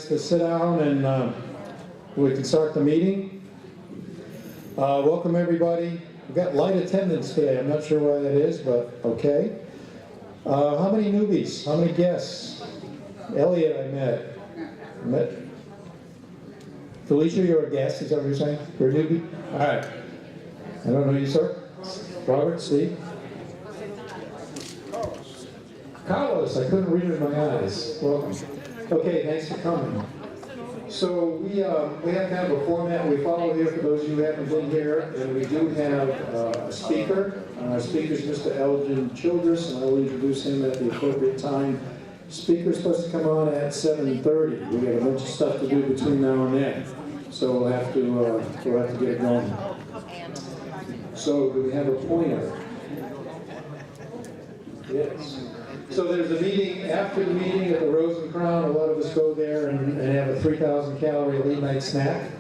guys to sit down and we can start the meeting. Welcome everybody. We've got light attendance today. I'm not sure why that is, but okay. How many newbies? How many guests? Elliot I met. Felicia, you're a guest, is that what you're saying? You're a newbie? All right. I don't know you, sir. Robert, Steve? Carlos, I couldn't read it in my eyes. Welcome. Okay, thanks for coming. So we have kind of a format we follow here for those of you who haven't been here, and we do have a speaker. Our speaker is Mr. Elgin Childress, and I will introduce him at the appropriate time. Speaker's supposed to come on at 7:30. We got a bunch of stuff to do between now and then, so we'll have to get it going. So do we have a pointer? Yes. So there's a meeting, after the meeting at the Rose and Crown, a lot of us go there and have a 3,000 calorie late night snack.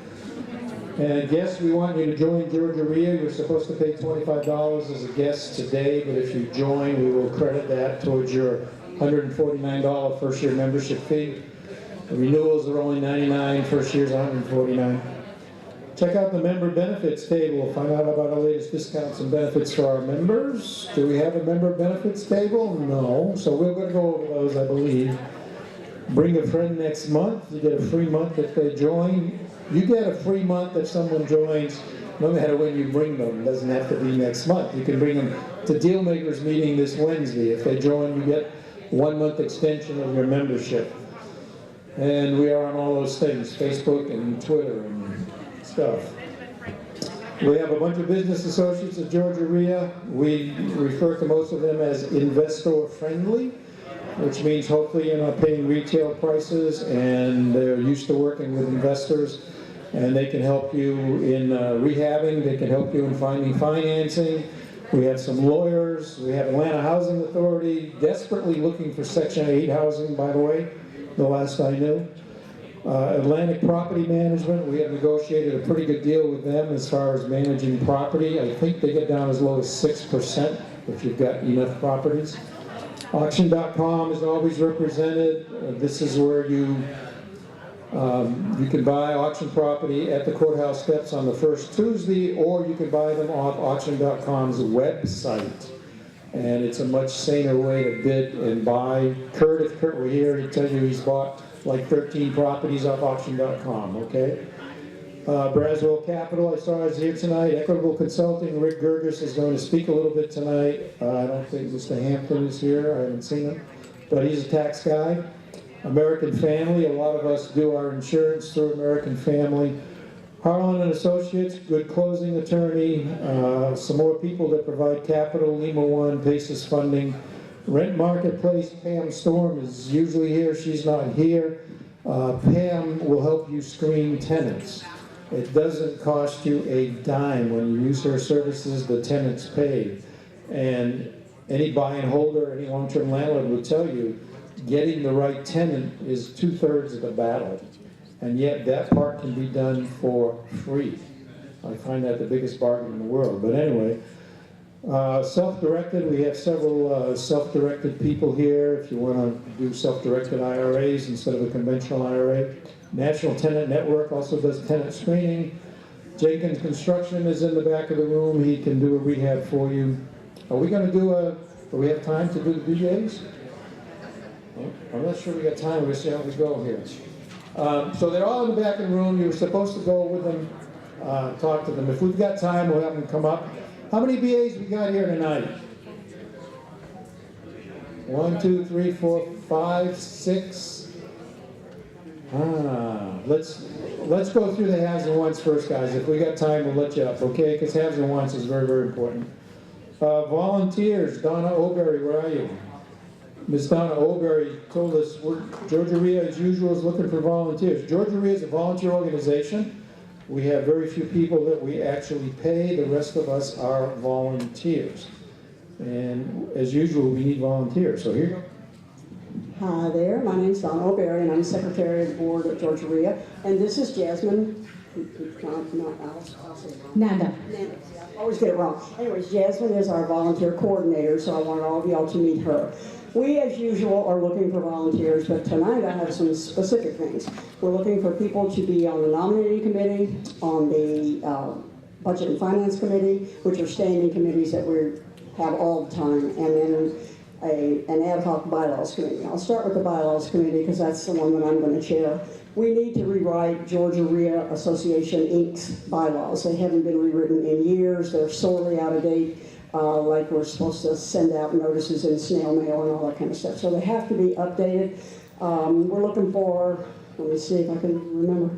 And guests, we want you to join Georgia REIA. You're supposed to pay $25 as a guest today, but if you join, we will credit that towards your $149 first year membership fee. The renewals are only $99, first year's $149. Check out the member benefits table. Find out about our latest discounts and benefits for our members. Do we have a member benefits table? No. So we're going to go over those, I believe. Bring a friend next month. You get a free month if they join. You get a free month if someone joins, no matter when you bring them. It doesn't have to be next month. You can bring them to Dealmakers meeting this Wednesday. If they join, you get 1 month extension of your membership. And we are on all those things, Facebook and Twitter and stuff. We have a bunch of business associates at Georgia REIA. We refer to most of them as investor friendly, which means hopefully you're not paying retail prices and they're used to working with investors, and they can help you in rehabbing, they can help you in finding financing. We have some lawyers. We have Atlanta Housing Authority, desperately looking for Section 8 housing, by the way, the last I knew. Atlantic Property Management, we have negotiated a pretty good deal with them as far as managing property. I think they get down as low as 6% if you've got enough properties. Auction.com is always represented. This is where you can buy auction property at the courthouse steps on the first Tuesday, or you can buy them off Auction.com's website. And it's a much saner way to bid and buy. Kurt, if Kurt were here, he'd tell you he's bought like 13 properties off Auction.com, okay? Braswell Capital, I saw is here tonight. Equitable Consulting, Rick Gerges is going to speak a little bit tonight. I don't think Mr. Hampton is here. I haven't seen him, but he's a tax guy. American Family, a lot of us do our insurance through American Family. Harlan and Associates, good closing attorney. Some more people that provide capital, Lima One, Paces Funding. Rent Marketplace, Pam Storm is usually here. She's not here. Pam will help you screen tenants. It doesn't cost you a dime when you use her services. The tenants pay. And any buy and holder, any long-term landlord will tell you, getting the right tenant is 2/3 of the battle. And yet that part can be done for free. I find that the biggest bargain in the world. But anyway, self-directed, we have several self-directed people here if you want to do self-directed IRAs instead of a conventional IRA. National Tenant Network also does tenant screening. Jenkins Construction is in the back of the room. He can do a rehab for you. Are we going to do we have time to do the DJs? I'm not sure we got time. We'll see how we go here. So they're all in the back of the room. You were supposed to go with them, talk to them. If we've got time, we'll have them come up. How many BAs we got here tonight? 1, 2, 3, 4, 5, 6. Let's go through the haves and wants first, guys. If we got time, we'll let you up, okay? Because haves and wants is very, very important. Volunteers, Donna Oberry, where are you? Ms. Donna Oberry told us Georgia REIA, as usual, is looking for volunteers. Georgia REIA is a volunteer organization. We have very few people that we actually pay. The rest of us are volunteers. And as usual, we need volunteers. So here you go. Hi there, my name's Donna O'Berry, and I'm Secretary of the Board at Georgia REIA. And this is Jasmine not Alice. Nanda. I always get it wrong. Anyways, Jasmine is our volunteer coordinator, so I want all of y'all to meet her. We, as usual, are looking for volunteers, but tonight I have some specific things. We're looking for people to be on the nominating committee, on the budget and finance committee, which are standing committees that we have all the time, and then an ad hoc bylaws committee. I'll start with the bylaws committee because that's the one that I'm going to chair. We need to rewrite Georgia REIA Association Inc.'s bylaws. They haven't been rewritten in years. They're sorely out of date. Like we're supposed to send out notices in snail mail and all that kind of stuff. So they have to be updated. We're looking for, let me see if I can remember.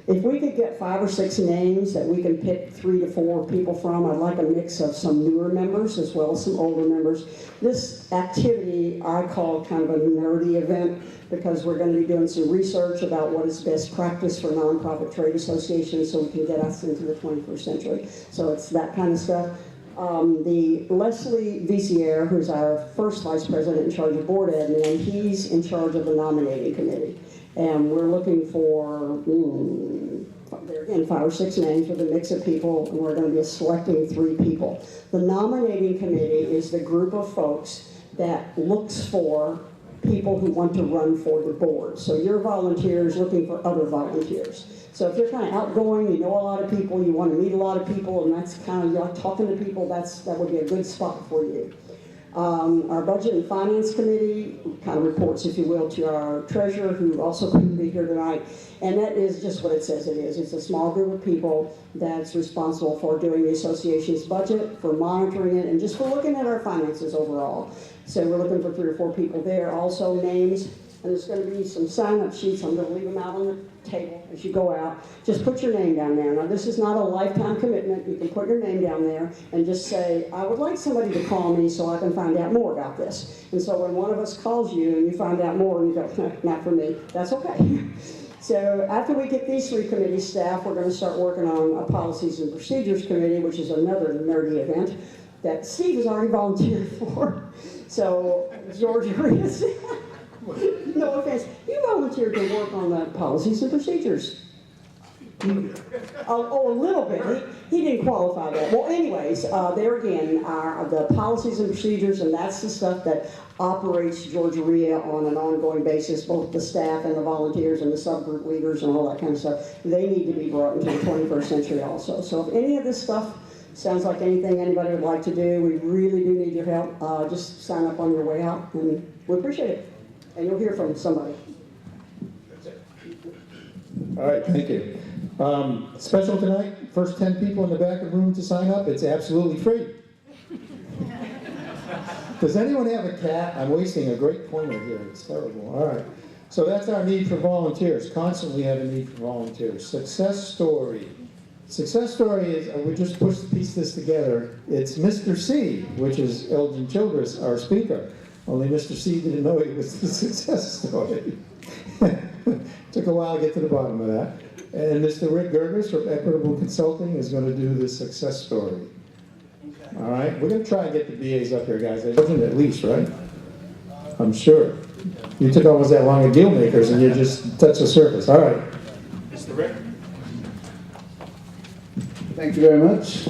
If we could get 5 or 6 names that we can pick 3 to 4 people from, I'd like a mix of some newer members as well as some older members. This activity I call kind of a nerdy event because we're going to be doing some research about what is best practice for nonprofit trade associations so we can get us into the 21st century. So it's that kind of stuff. The Leslie Vicier, who's our first vice president in charge of board admin, he's in charge of the nominating committee. And we're looking for, there again, 5 or 6 names with a mix of people, and we're going to be selecting 3 people. The nominating committee is the group of folks that looks for people who want to run for the board. So you're volunteers looking for other volunteers. So if you're kind of outgoing, you know a lot of people, you want to meet a lot of people, and that's kind of, you like talking to people, that would be a good spot for you. Our Budget and Finance Committee kind of reports, if you will, to our treasurer, who also couldn't be here tonight. And that is just what it says it is. It's a small group of people that's responsible for doing the association's budget, for monitoring it, and just for looking at our finances overall. So we're looking for 3 or 4 people there. Also names, and there's going to be some sign-up sheets. I'm going to leave them out on the table as you go out. Just put your name down there. Now, this is not a lifetime commitment. You can put your name down there and just say, I would like somebody to call me so I can find out more about this. And so when one of us calls you and you find out more and you go, not for me, that's okay. So after we get these 3 committee staff, we're going to start working on a Policies and Procedures Committee, which is another nerdy event that Steve has already volunteered for. So, Georgia, no offense, you volunteered to work on the Policies and Procedures. Oh, a little bit. He didn't qualify that. Well, anyways, there again are the policies and procedures, and that's the stuff that operates Georgia REIA on an ongoing basis, both the staff and the volunteers and the subgroup leaders and all that kind of stuff. They need to be brought into the 21st century also. So if any of this stuff sounds like anything anybody would like to do, we really do need your help. Just sign up on your way out, and we appreciate it. And you'll hear from somebody. That's it. All right, thank you. Special tonight, first 10 people in the back of the room to sign up, it's absolutely free. Does anyone have a cat? I'm wasting a great pointer here, it's terrible. All right, so that's our need for volunteers, constantly have a need for volunteers. Success story. Success story is, we just pieced this together, it's Mr. C, which is Elgin Childress, our speaker. Only Mr. C didn't know he was the success story. Took a while to get to the bottom of that. And Mr. Rick Gerges from Equitable Consulting is going to do the success story. Okay. All right, we're going to try and get the BAs up here, guys. At least, right? I'm sure. You took almost that long at Deal Makers and you just touched the surface. All right. Mr. Rick. Thank you very much.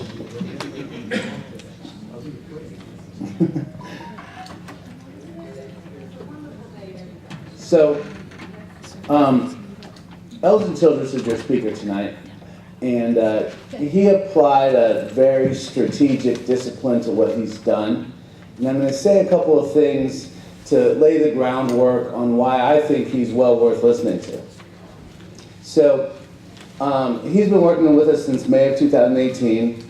So, Elgin Childress is your speaker tonight, and he applied a very strategic discipline to what he's done. And I'm going to say a couple of things to lay the groundwork on why I think he's well worth listening to. So, he's been working with us since May of 2018.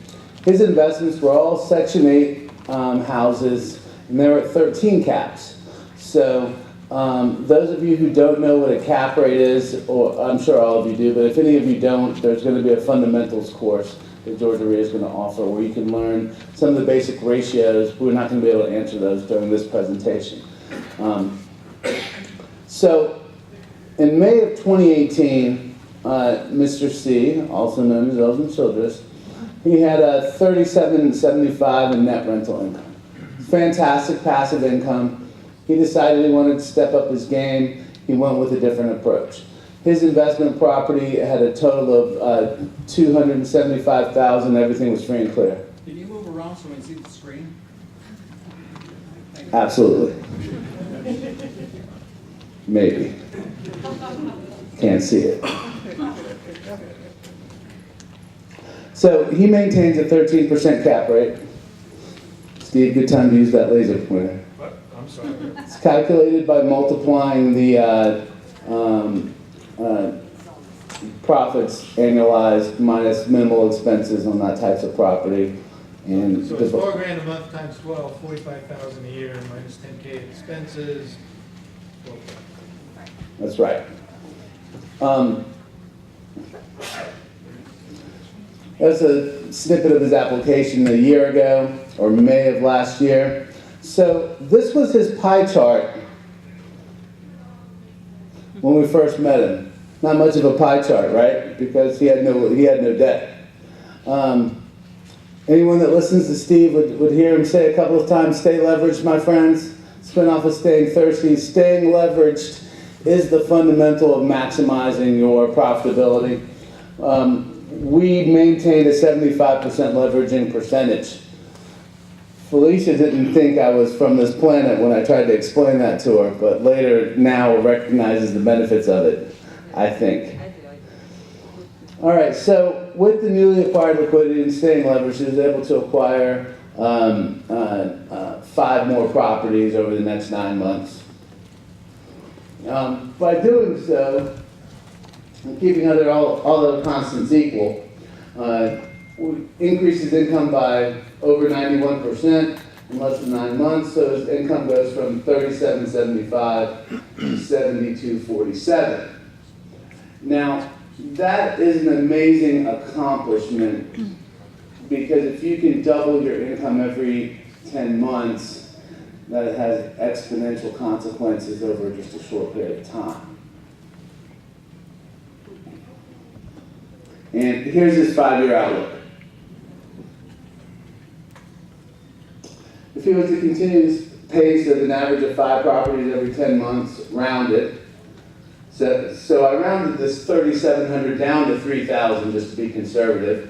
His investments were all Section 8 houses, and they were at 13 caps. So, those of you who don't know what a cap rate is, or I'm sure all of you do, but if any of you don't, there's going to be a fundamentals course that Georgia REIA is going to offer where you can learn some of the basic ratios. We're not going to be able to answer those during this presentation. So in May of 2018, Mr. C, also known as Elgin Childress, he had a $37.75 in net rental income. Fantastic passive income. He decided he wanted to step up his game. He went with a different approach. His investment property had a total of $275,000. Everything was free and clear. Can you move around so we can see the screen? Absolutely. Maybe. Can't see it. So he maintains a 13% cap rate. Steve, good time to use that laser pointer. What? I'm sorry. It's calculated by multiplying the profits annualized minus minimal expenses on that types of property. And So it's $4,000 a month times 12, 45,000 a year, minus 10K expenses. Well, that's right. That's a snippet of his application a year ago, or May of last year. So this was his pie chart when we first met him. Not much of a pie chart, right? Because he had no debt. Anyone that listens to Steve would hear him say a couple of times, "Stay leveraged, my friends." Spin off of staying thirsty. Staying leveraged is the fundamental of maximizing your profitability. We maintained a 75% leveraging percentage. Felicia didn't think I was from this planet when I tried to explain that to her, but later now recognizes the benefits of it, I think. All right, so with the newly acquired liquidity and staying leveraged, she was able to acquire 5 more properties over the next 9 months. By doing so, and keeping all other constants equal, increases income by over 91% in less than 9 months. So his income goes from $37.75 to $72.47. Now, that is an amazing accomplishment, because if you can double your income every 10 months, that has exponential consequences over just a short period of time. And here's his 5-year outlook. If he was to continue this pace of an average of 5 properties every 10 months, rounded, so I rounded this 3,700 down to 3,000 just to be conservative.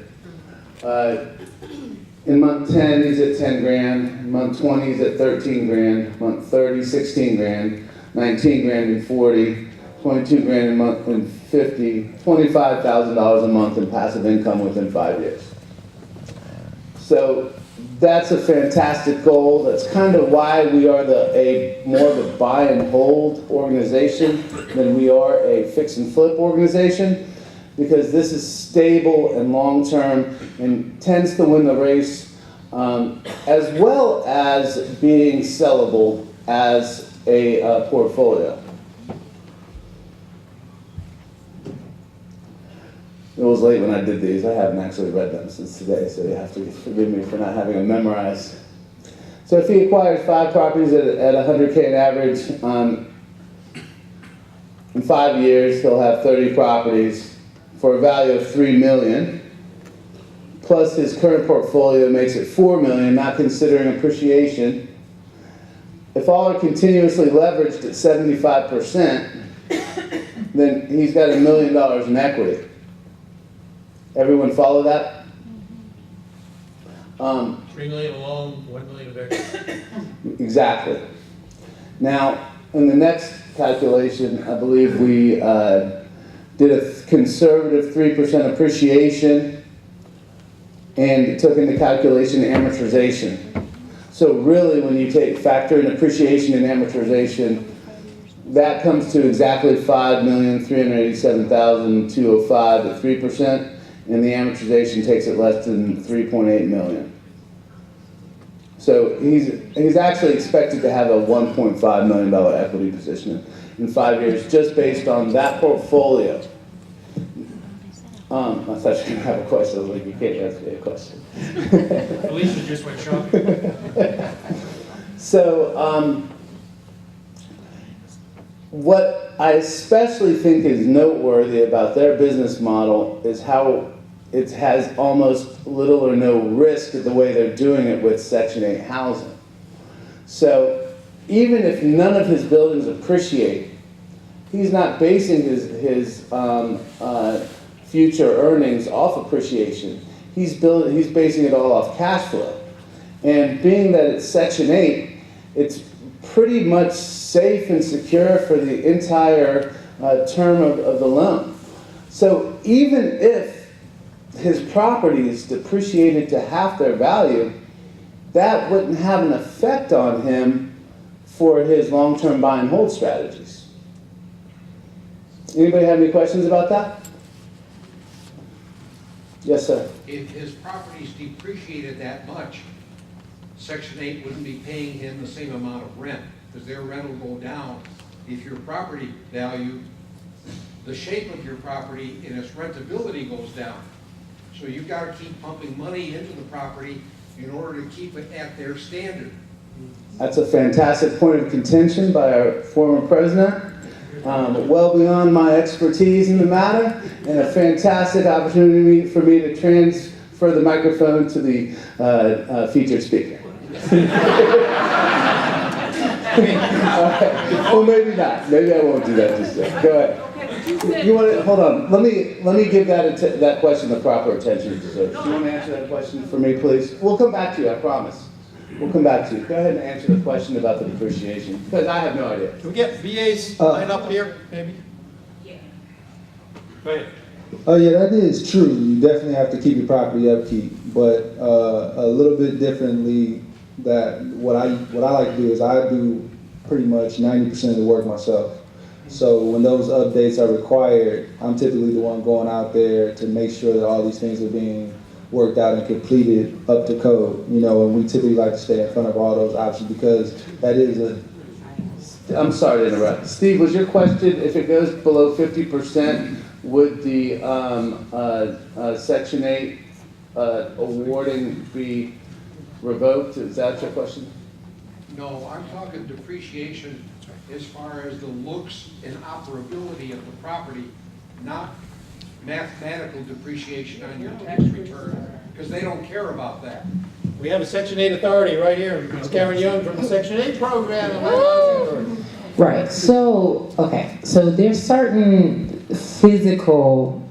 In month 10, he's at 10 grand. In month 20, he's at 13 grand. Month 30, 16 grand. 19 grand in 40. 22 grand a month in 50. $25,000 a month in passive income within 5 years. So that's a fantastic goal. That's kind of why we are more of a buy and hold organization than we are a fix and flip organization, because this is stable and long-term and tends to win the race, as well as being sellable as a portfolio. It was late when I did these. I haven't actually read them since today, so you have to forgive me for not having them memorized. So if he acquires 5 properties at 100K an average, in 5 years he'll have 30 properties for a value of $3 million. Plus his current portfolio makes it $4 million, not considering appreciation. If all are continuously leveraged at 75%, then he's got $1 million in equity. Everyone follow that? 3 million alone, 1 million of equity. Exactly. Now, in the next calculation, I believe we did a conservative 3% appreciation and took into calculation amortization. So really, when you factor in appreciation and amortization, that comes to exactly $5,387,205 at 3%. And the amortization takes it less than $3.8 million. So he's actually expected to have a $1.5 million equity position in 5 years, just based on that portfolio. I thought you were going to have a question. I was like, you can't ask me a question. Felicia just went shopping. So what I especially think is noteworthy about their business model is how it has almost little or no risk of the way they're doing it with Section 8 housing. So even if none of his buildings appreciate, he's not basing his future earnings off appreciation. He's basing it all off cash flow. And being that it's Section 8, it's pretty much safe and secure for the entire term of the loan. So even if his property is depreciated to half their value, that wouldn't have an effect on him for his long-term buy and hold strategies. Anybody have any questions about that? Yes, sir. If his property's depreciated that much, Section 8 wouldn't be paying him the same amount of rent, because their rent will go down. If your property value, the shape of your property and its rentability goes down. So you've got to keep pumping money into the property in order to keep it at their standard. That's a fantastic point of contention by our former president. Well beyond my expertise in the matter, and a fantastic opportunity for me to transfer the microphone to the featured speaker. Well, maybe not. Maybe I won't do that this day. Go ahead. You want to hold on? Let me give that question the proper attention it deserves. Do you want to answer that question for me, please? We'll come back to you. I promise. We'll come back to you. Go ahead and answer the question about the depreciation, because I have no idea. Can we get VA's line up here, maybe? Yeah. Go ahead. Oh yeah, that is true. You definitely have to keep your property upkeep, but a little bit differently. That what I like to do is I do pretty much 90% of the work myself. So when those updates are required, I'm typically the one going out there to make sure that all these things are being worked out and completed up to code. You know, and we typically like to stay in front of all those options because that is a. I'm sorry to interrupt. Steve, was your question, if it goes below 50%, would the Section 8 awarding be revoked? Is that your question? No, I'm talking depreciation as far as the looks and operability of the property, not mathematical depreciation on your tax return, because they don't care about that. We have a Section 8 authority right here. It's Karen Young from the Section 8 program. in my housing authority. Right, so, okay, so there's certain physical,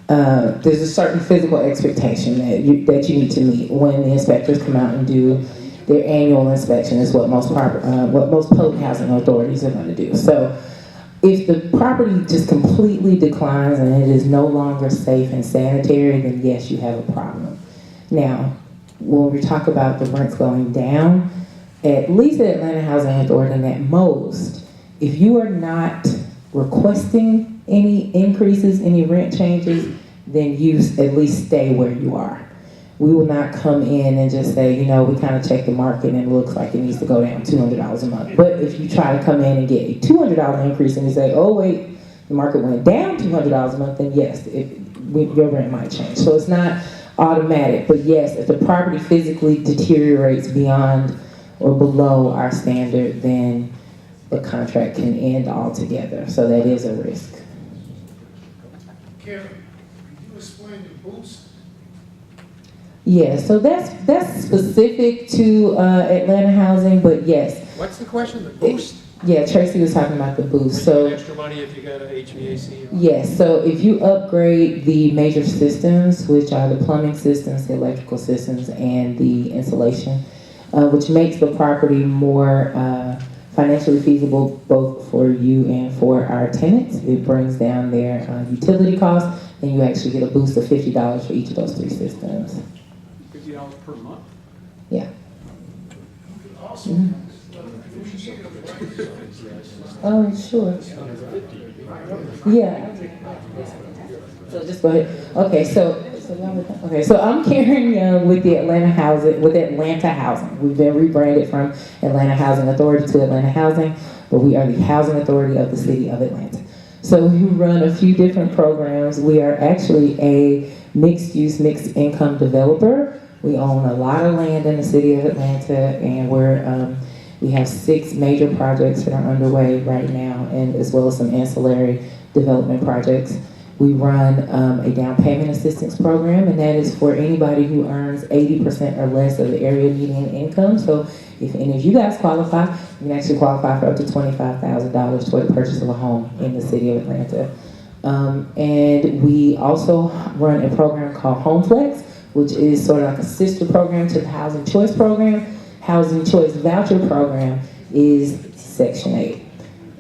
there's a certain physical expectation that you need to meet when the inspectors come out and do their annual inspection is what most public housing authorities are going to do. So if the property just completely declines and it is no longer safe and sanitary, then yes, you have a problem. Now, when we talk about the rents going down, at least at Atlanta Housing Authority and at most, if you are not requesting any increases, any rent changes, then you at least stay where you are. We will not come in and just say, you know, we kind of check the market and it looks like it needs to go down $200 a month. But if you try to come in and get a $200 increase and you say, oh wait, the market went down $200 a month, then yes, your rent might change. So it's not automatic, but yes, if the property physically deteriorates beyond or below our standard, then the contract can end altogether. So that is a risk. Karen, can you explain the boost? Yeah, so that's specific to Atlanta Housing, but yes. What's the question? The boost? Yeah, Tracy was talking about the boost. So Extra money if you got a HVAC. yes, so if you upgrade the major systems, which are the plumbing systems, the electrical systems, and the insulation, which makes the property more financially feasible both for you and for our tenants. It brings down their utility costs, and you actually get a boost of $50 for each of those three systems. $50 per month? Yeah. Also, Oh, sure. Yeah. So just go ahead. Okay, so I'm Karen Young with the Atlanta Housing. We've been rebranded from Atlanta Housing Authority to Atlanta Housing, but we are the housing authority of the city of Atlanta. So we run a few different programs. We are actually a mixed-use, mixed-income developer. We own a lot of land in the city of Atlanta, and we have 6 major projects that are underway right now, and as well as some ancillary development projects. We run a down payment assistance program, and that is for anybody who earns 80% or less of the area median income. So if any of you guys qualify, you can actually qualify for up to $25,000 toward the purchase of a home in the city of Atlanta. And we also run a program called HomeFlex, which is sort of like a sister program to the Housing Choice program. Housing Choice Voucher Program is Section 8.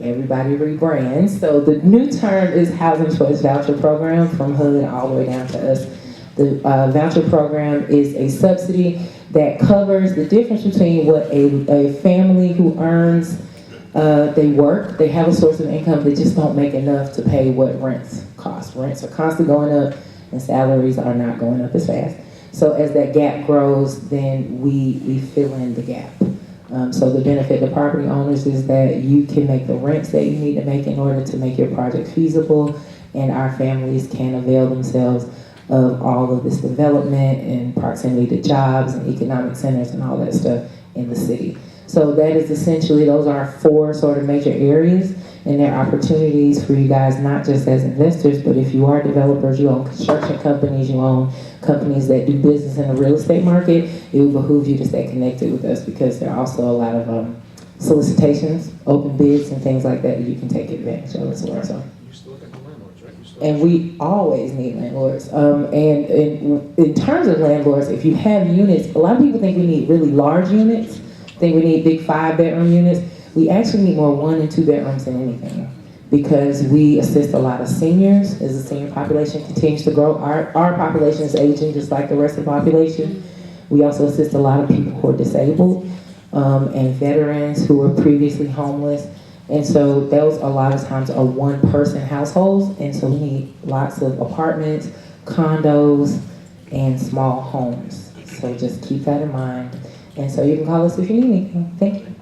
Everybody rebrands. So the new term is Housing Choice Voucher Program, from HUD all the way down to us. The voucher program is a subsidy that covers the difference between what a family who earns, they work, they have a source of income, they just don't make enough to pay what rents cost. Rents are constantly going up and salaries are not going up as fast. So as that gap grows, then we fill in the gap. So the benefit to property owners is that you can make the rents that you need to make in order to make your project feasible, and our families can avail themselves of all of this development and proximity to jobs and economic centers and all that stuff in the city. So that is essentially, those are 4 sort of major areas, and there are opportunities for you guys, not just as investors, but if you are developers, you own construction companies, you own companies that do business in the real estate market, it will behoove you to stay connected with us, because there are also a lot of solicitations, open bids, and things like that you can take advantage of as well. So. And we always need landlords. And in terms of landlords, if you have units, a lot of people think we need really large units, think we need big 5-bedroom units. We actually need more 1 and 2 bedrooms than anything, because we assist a lot of seniors as the senior population continues to grow. Our population is aging just like the rest of the population. We also assist a lot of people who are disabled and veterans who were previously homeless. And so those a lot of times are 1-person households, and so we need lots of apartments, condos, and small homes. So just keep that in mind. And so you can call us if you need anything. Thank you.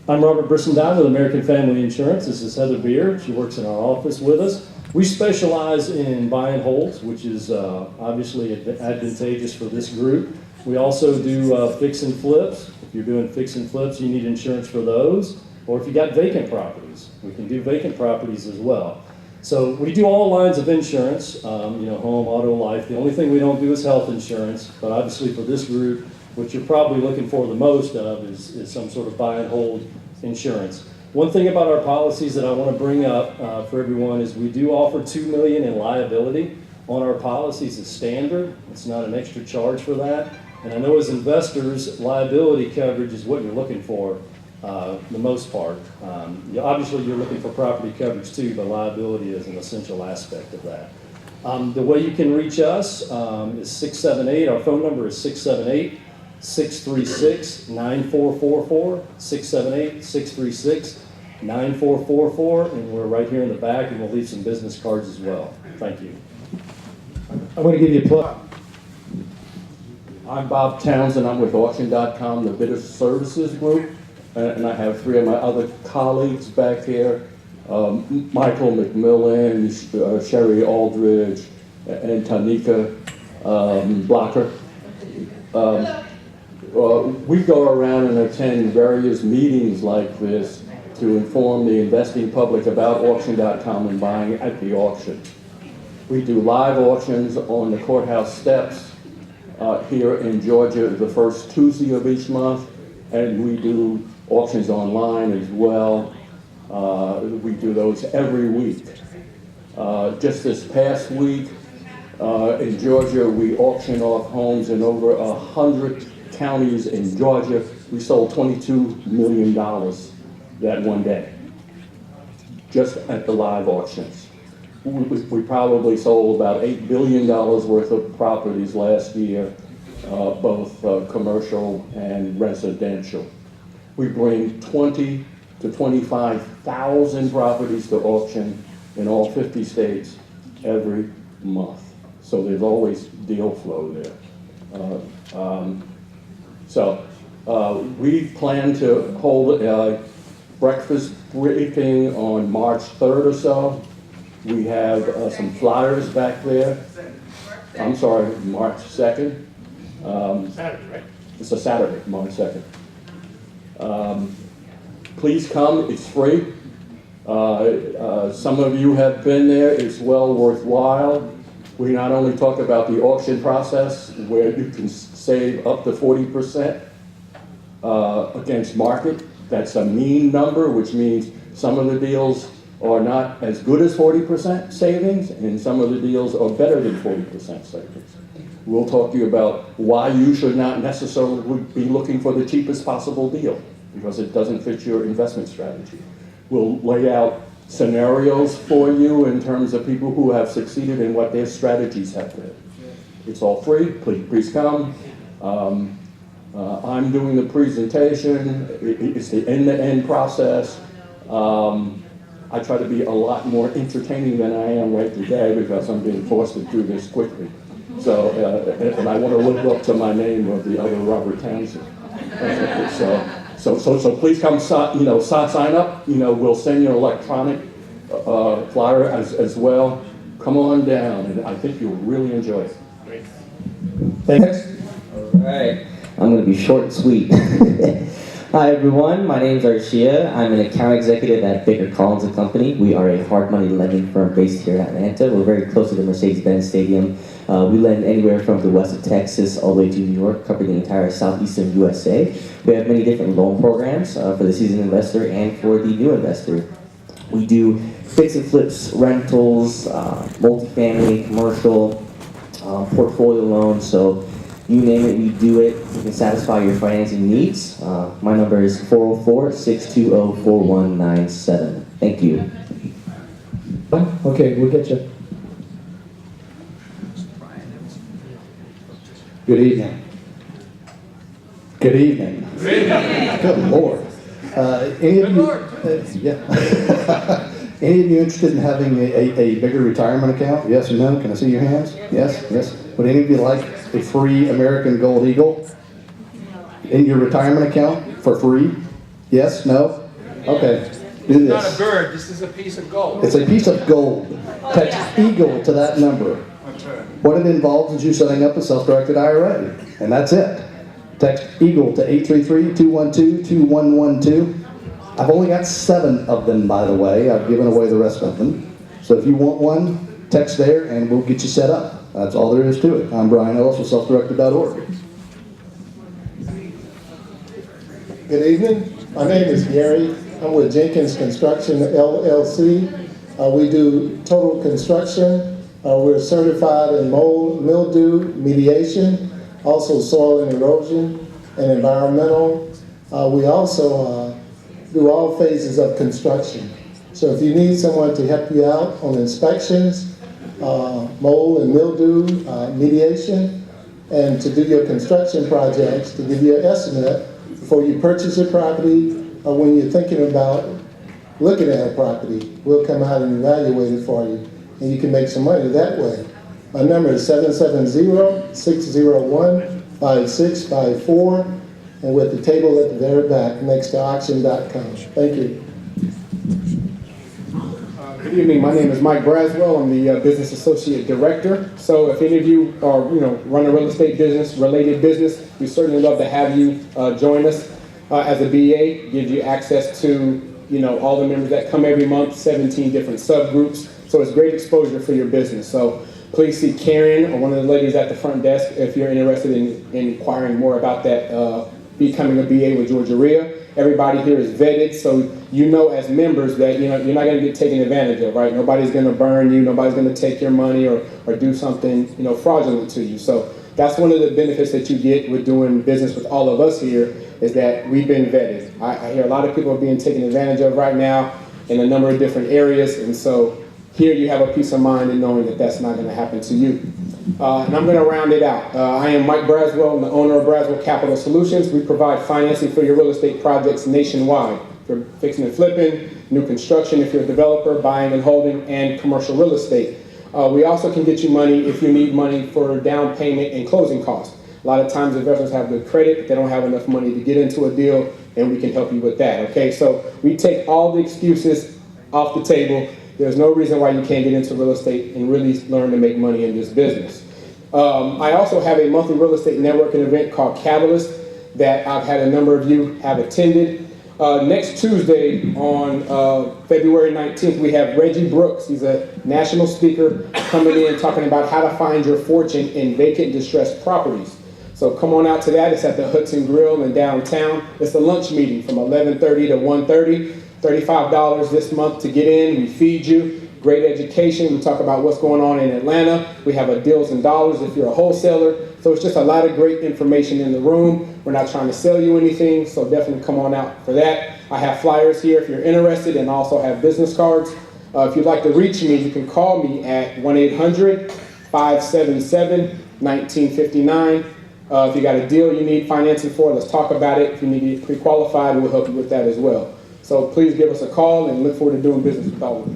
I'm Robert Brissendine with American Family Insurance. This is Heather Beer. She works in our office with us. We specialize in buy and holds, which is obviously advantageous for this group. We also do fix and flips. If you're doing fix and flips, you need insurance for those. Or if you got vacant properties, we can do vacant properties as well. So we do all lines of insurance, home, auto, life. The only thing we don't do is health insurance, but obviously for this group, what you're probably looking for the most of is some sort of buy and hold insurance. One thing about our policies that I want to bring up for everyone is we do offer $2 million in liability on our policies as standard. It's not an extra charge for that. And I know as investors, liability coverage is what you're looking for the most part. Obviously you're looking for property coverage too, but liability is an essential aspect of that. The way you can reach us is 678, our phone number is 678-636-9444, 678-636-9444, and we're right here in the back, and we'll leave some business cards as well. Thank you. I'm going to give you a plug. I'm Bob Townsend. I'm with Auction.com, the Bidder Services Group, and I have 3 of my other colleagues back here, Michael McMillan, Sherry Aldridge, and Tanika Blocker. We go around and attend various meetings like this to inform the investing public about Auction.com and buying at the auction. We do live auctions on the courthouse steps here in Georgia the first Tuesday of each month, and we do auctions online as well. We do those every week. Just this past week in Georgia, we auctioned off homes in over 100 counties in Georgia. We sold $22 million that one day, just at the live auctions. We probably sold about $8 billion worth of properties last year, both commercial and residential. We bring 20 to 25,000 properties to auction in all 50 states every month. So there's always deal flow there. We plan to hold a breakfast briefing on March 3rd or so. We have some flyers back there. I'm sorry, March 2nd. Saturday, right? It's a Saturday, March 2nd. Please come, it's free. Some of you have been there. It's well worthwhile. We not only talk about the auction process where you can save up to 40% against market. That's a mean number, which means some of the deals are not as good as 40% savings, and some of the deals are better than 40% savings. We'll talk to you about why you should not necessarily be looking for the cheapest possible deal, because it doesn't fit your investment strategy. We'll lay out scenarios for you in terms of people who have succeeded and what their strategies have been. It's all free, please come. I'm doing the presentation. It's the end-to-end process. I try to be a lot more entertaining than I am right today because I'm being forced to do this quickly. So, and I want to live up to my name of the other Robert Townsend. So please come, sign up. We'll send you an electronic flyer as well. Come on down, and I think you'll really enjoy it. Thanks. All right. I'm going to be short and sweet. Hi, everyone. My name is REIA. I'm an account executive at Baker Collins & Company. We are a hard money lending firm based here in Atlanta. We're very close to the Mercedes-Benz Stadium. We lend anywhere from the west of Texas all the way to New York, covering the entire southeastern USA. We have many different loan programs for the seasoned investor and for the new investor. We do fix and flips, rentals, multifamily, commercial, portfolio loans. So you name it, we do it. We can satisfy your financing needs. My number is 404-620-4197. Thank you. Okay, we'll get you. Good evening. Good evening. Good Lord. Any of you, any of you interested in having a bigger retirement account? Yes or no? Can I see your hands? Yes? Yes? Would any of you like a free American Gold Eagle in your retirement account for free? Yes? No? Okay. Do this. It's not a bird, this is a piece of gold. It's a piece of gold. Text Eagle to that number. What it involves is you setting up a self-directed IRA, and that's it. Text Eagle to 833-212-2112. I've only got 7 of them, by the way. I've given away the rest of them. So if you want one, text there and we'll get you set up. That's all there is to it. I'm Brian Ellis with selfdirected.org. Good evening. My name is Gary. I'm with Jenkins Construction LLC. We do total construction. We're certified in mold, mildew, mediation, also soil and erosion, and environmental. We also do all phases of construction. So if you need someone to help you out on inspections, mold and mildew, mediation, and to do your construction projects, to give you an estimate before you purchase your property or when you're thinking about looking at a property, we'll come out and evaluate it for you. And you can make some money that way. My number is 770-601-5654, and with the table at the very back next to auction.com. Thank you. Good evening. My name is Mike Braswell. I'm the Business Associate Director. So if any of you are, run a real estate business, related business, we certainly love to have you join us as a BA. Gives you access to, all the members that come every month, 17 different subgroups. So it's great exposure for your business. So please see Karen or one of the ladies at the front desk if you're interested in inquiring more about that, becoming a BA with Georgia REIA. Everybody here is vetted, so as members that you're not going to get taken advantage of, right? Nobody's going to burn you, nobody's going to take your money or do something fraudulent to you. So that's one of the benefits that you get with doing business with all of us here is that we've been vetted. I hear a lot of people are being taken advantage of right now in a number of different areas, and so here you have a peace of mind in knowing that that's not going to happen to you. And I'm going to round it out. I am Mike Braswell. I'm the owner of Braswell Capital Solutions. We provide financing for your real estate projects nationwide. For fixing and flipping, new construction if you're a developer, buying and holding, and commercial real estate. We also can get you money if you need money for down payment and closing costs. A lot of times investors have good credit, but they don't have enough money to get into a deal, and we can help you with that, okay? So we take all the excuses off the table. There's no reason why you can't get into real estate and really learn to make money in this business. I also have a monthly real estate networking event called Catalyst that I've had a number of you have attended. Next Tuesday on February 19th, we have Reggie Brooks. He's a national speaker coming in talking about how to find your fortune in vacant distressed properties. So come on out to that. It's at the Hudson Grill in downtown. It's a lunch meeting from 11:30 to 1:30. $35 this month to get in. We feed you. Great education. We talk about what's going on in Atlanta. We have a deals and dollars if you're a wholesaler. So it's just a lot of great information in the room. We're not trying to sell you anything, so definitely come on out for that. I have flyers here if you're interested, and also have business cards. If you'd like to reach me, you can call me at 1-800-577-1959. If you got a deal you need financing for, let's talk about it. If you need it pre-qualified, we'll help you with that as well. So please give us a call, and look forward to doing business with all of you.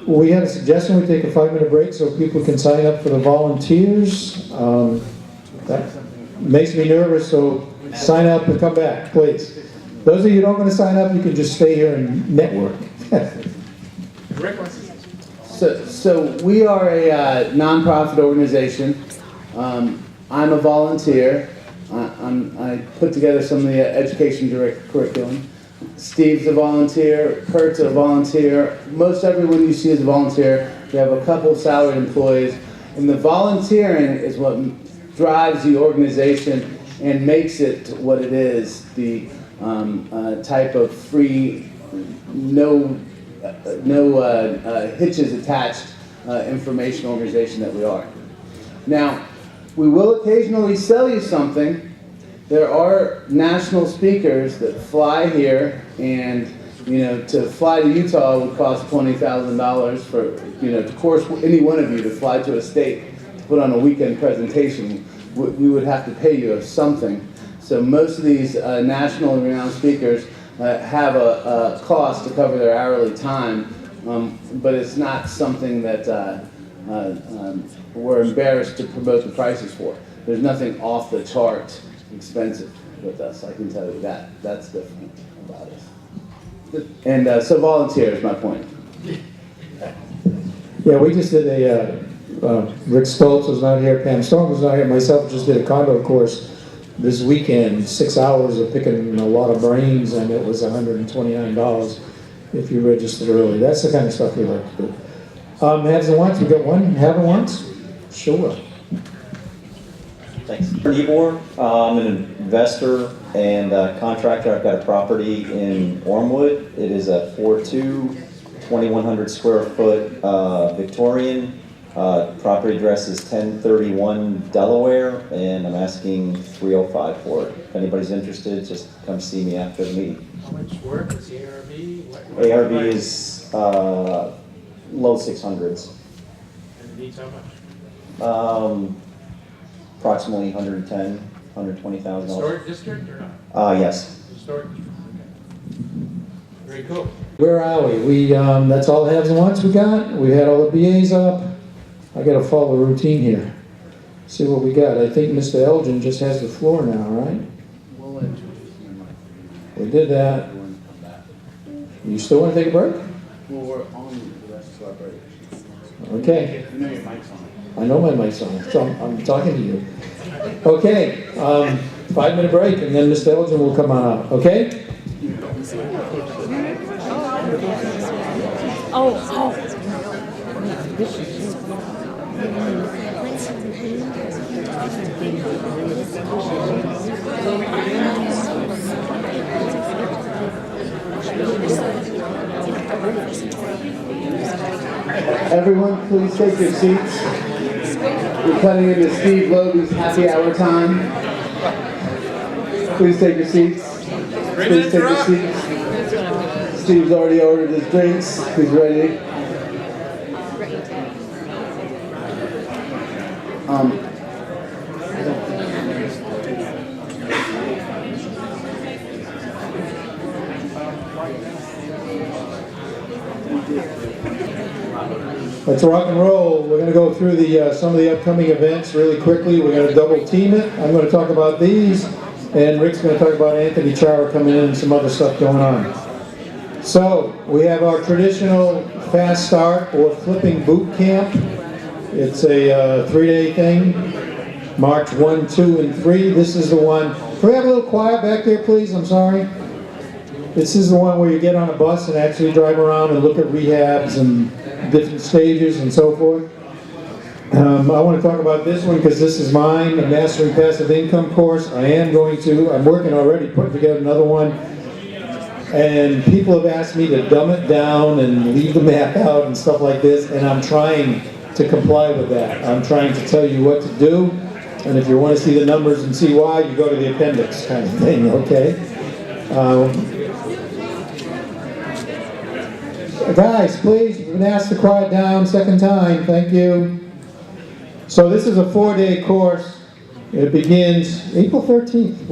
We had a suggestion we take a 5-minute break so people can sign up for the volunteers. That makes me nervous, so sign up and come back, please. Those of you who don't want to sign up, you can just stay here and network. So we are a nonprofit organization. I'm a volunteer. I put together some of the education curriculum. Steve's a volunteer, Kurt's a volunteer. Most everyone you see is a volunteer. We have a couple salaried employees. And the volunteering is what drives the organization and makes it what it is, the type of free, no hitches attached information organization that we are. Now, we will occasionally sell you something. There are national speakers that fly here, and to fly to Utah would cost $20,000 for to course any one of you to fly to a state to put on a weekend presentation. We would have to pay you something. So most of these national and renowned speakers have a cost to cover their hourly time, but it's not something that we're embarrassed to promote the prices for. There's nothing off the chart expensive with us, I can tell you that. That's different about us. And so volunteer is my point. Yeah, we just did Rick Stoltz was not here, Pam Storm was not here, myself just did a condo course this weekend, 6 hours of picking a lot of brains, and it was $129 if you registered early. That's the kind of stuff we like to do. Haves and wants, we got one, have and wants? Sure. Thanks. Ebor, I'm an investor and contractor. I've got a property in Ormwood. It is a 4.2, 2,100 square foot Victorian. Property address is 1031 Delaware, and I'm asking $305 for it. If anybody's interested, just come see me after the meeting. How much work is the ARV? ARV is low 600s. And it needs how much? Approximately 110, 120,000. Historic district or not? Yes. Historic district. Very cool. Where are we? That's all the haves and wants we got. We had all the BAs up. I gotta follow the routine here. See what we got. I think Mr. Elgin just has the floor now, right? We did that. You still want to take a break? Well, we're on the rest of our break. Okay. You know your mic's on. I know my mic's on, so I'm talking to you. Okay, 5-minute break, and then Mr. Elgin will come on up, okay? Everyone, please take your seats. We're cutting into Steve Loeby's happy hour time. Please take your seats. Please take your seats. Steve's already ordered his drinks. He's ready. Let's rock and roll. We're going to go through some of the upcoming events really quickly. We're going to double team it. I'm going to talk about these, and Rick's going to talk about Anthony Chara coming in and some other stuff going on. So we have our traditional fast start or flipping boot camp. It's a 3-day thing, March 1, 2, and 3. This is the one. Can we have a little quiet back there, please? I'm sorry. This is the one where you get on a bus and actually drive around and look at rehabs and different stages and so forth. I want to talk about this one because this is mine, the Mastering Passive Income course. I'm working already, putting together another one. And people have asked me to dumb it down and leave the map out and stuff like this, and I'm trying to comply with that. I'm trying to tell you what to do, and if you want to see the numbers and see why, you go to the appendix kind of thing, okay? Guys, please, you've been asked to quiet down, second time, thank you. So this is a 4-day course. It begins April 13th.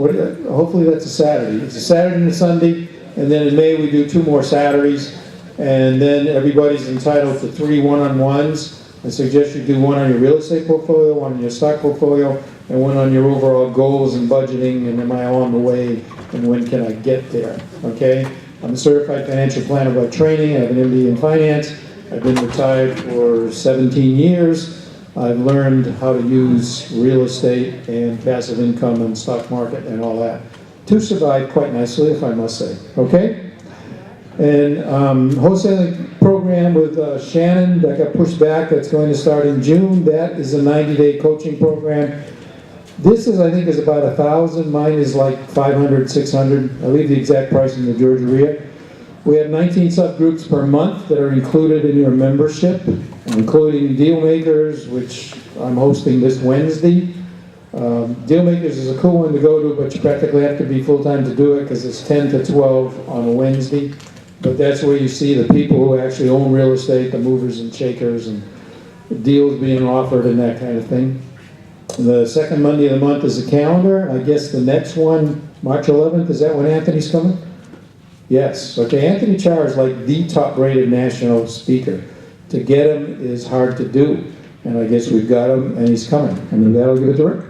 Hopefully that's a Saturday. It's a Saturday and a Sunday, and then in May we do 2 more Saturdays, and then everybody's entitled to 3 one-on-ones. I suggest you do 1 on your real estate portfolio, 1 on your stock portfolio, and 1 on your overall goals and budgeting, and am I on the way, and when can I get there, okay? I'm a certified financial planner by training. I have an MBA in finance. I've been retired for 17 years. I've learned how to use real estate and passive income and stock market and all that to survive quite nicely, if I must say, okay? And wholesaling program with Shannon that got pushed back, that's going to start in June. That is a 90-day coaching program. This is, I think, is about 1,000. Mine is like 500, 600. I'll leave the exact price in the Georgia REIA. We have 19 subgroups per month that are included in your membership, including Deal Makers, which I'm hosting this Wednesday. Deal Makers is a cool one to go to, but you practically have to be full-time to do it because it's 10 to 12 on a Wednesday. But that's where you see the people who actually own real estate, the movers and shakers, and deals being offered and that kind of thing. The second Monday of the month is a calendar. I guess the next one, March 11th, is that when Anthony's coming? Yes. Okay, Anthony Charr is like the top-rated national speaker. To get him is hard to do, and I guess we've got him, and he's coming. I mean, that'll give it to Rick.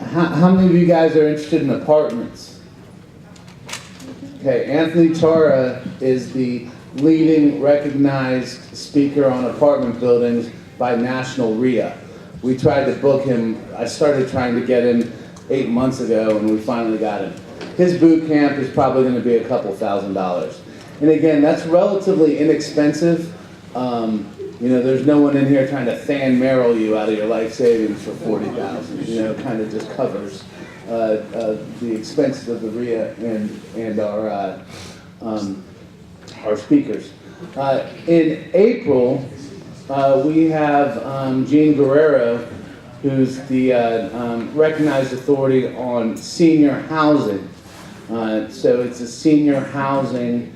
How many of you guys are interested in apartments? Okay, Anthony Charr is the leading recognized speaker on apartment buildings by national REIA. We tried to book him. I started trying to get him 8 months ago, and we finally got him. His boot camp is probably going to be a couple $1,000s. And again, that's relatively inexpensive. You know, there's no one in here trying to Than Merrill you out of your life savings for $40,000. You know, it kind of just covers the expenses of the REIA and our speakers. In April, we have Jean Guerrero, who's the recognized authority on senior housing. So it's a senior housing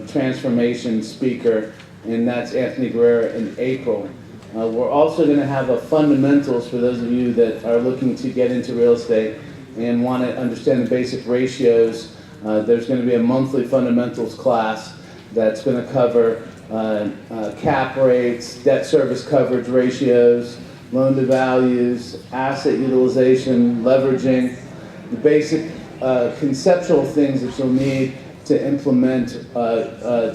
transformation speaker, and that's Anthony Guerrero in April. We're also going to have a fundamentals for those of you that are looking to get into real estate and want to understand the basic ratios. There's going to be a monthly fundamentals class that's going to cover cap rates, debt service coverage ratios, loan to values, asset utilization, leveraging, the basic conceptual things that you'll need to implement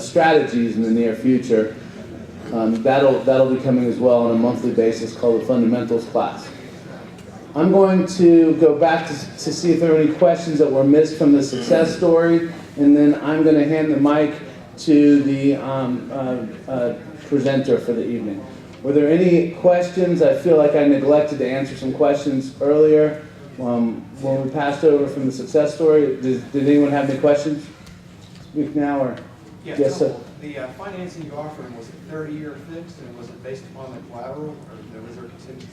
strategies in the near future. That'll be coming as well on a monthly basis, called the fundamentals class. I'm going to go back to see if there are any questions that were missed from the success story, and then I'm going to hand the mic to the presenter for the evening. Were there any questions? I feel like I neglected to answer some questions earlier when we passed over from the success story. Did anyone have any questions? Speak now or? Yes, sir. The financing you offered, was it 30-year fixed, and was it based upon the collateral, or was there contingencies?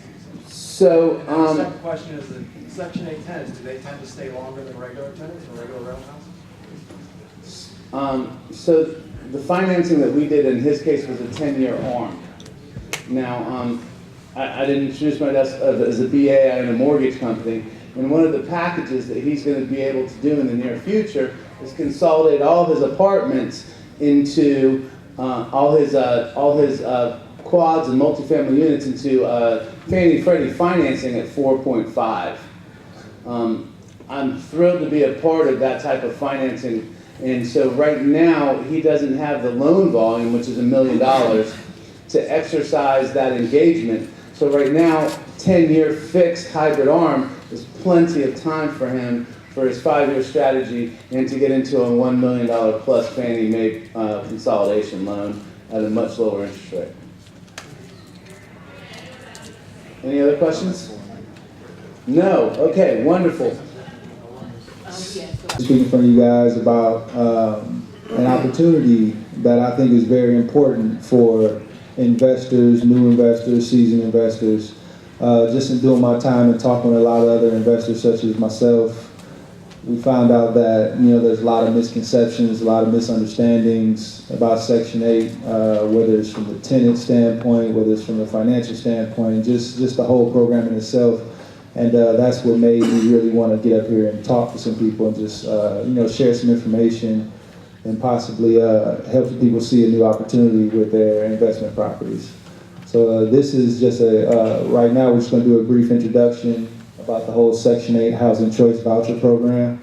So, the second question is that Section 8 tenants, do they tend to stay longer than regular tenants or regular rental houses? So the financing that we did in his case was a 10-year arm. Now, I didn't introduce myself as a BA. I'm in a mortgage company, and one of the packages that he's going to be able to do in the near future is consolidate all his apartments into all his quads and multifamily units into Fannie Freddie financing at 4.5. I'm thrilled to be a part of that type of financing, and so right now he doesn't have the loan volume, which is $1 million, to exercise that engagement. So right now, 10-year fixed hybrid arm is plenty of time for him for his 5-year strategy and to get into a $1 million plus Fannie Mae consolidation loan at a much lower interest rate. Any other questions? No? Okay, wonderful. Speaking in front of you guys about an opportunity that I think is very important for investors, new investors, seasoned investors. Just in doing my time and talking with a lot of other investors such as myself, we found out that there's a lot of misconceptions, a lot of misunderstandings about Section 8, whether it's from the tenant standpoint, whether it's from the financial standpoint, just the whole program in itself. And that's what made me really want to get up here and talk to some people and just share some information and possibly help people see a new opportunity with their investment properties. So this is just right now we're just going to do a brief introduction about the whole Section 8 Housing Choice Voucher Program.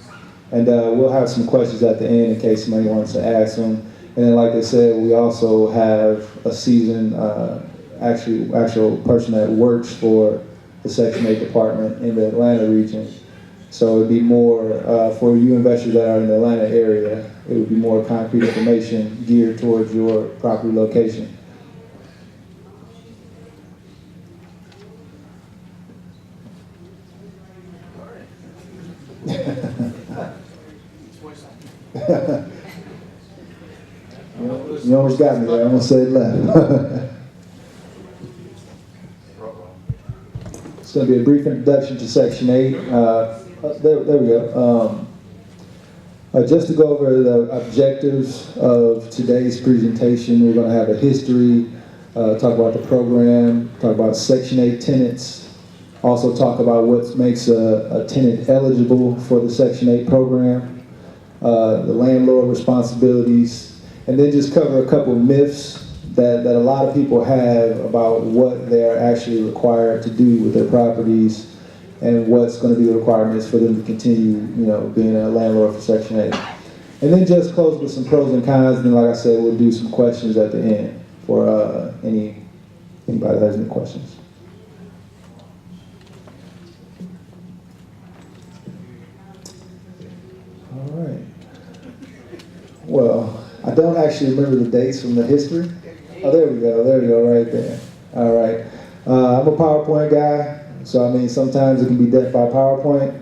And we'll have some questions at the end in case somebody wants to ask them. And then like I said, we also have a seasoned actual person that works for the Section 8 department in the Atlanta region. So it'd be more, for you investors that are in the Atlanta area, it would be more concrete information geared towards your property location. You almost got me there. I almost said left. It's going to be a brief introduction to Section 8. There we go. Just to go over the objectives of today's presentation, we're going to have a history, talk about the program, talk about Section 8 tenants, also talk about what makes a tenant eligible for the Section 8 program, the landlord responsibilities, and then just cover a couple of myths that a lot of people have about what they're actually required to do with their properties and what's going to be the requirements for them to continue, being a landlord for Section 8. And then just close with some pros and cons, and then like I said, we'll do some questions at the end for anybody that has any questions. All right. Well, I don't actually remember the dates from the history. Oh, there we go, right there. All right. I'm a PowerPoint guy, so I mean, sometimes it can be death by PowerPoint,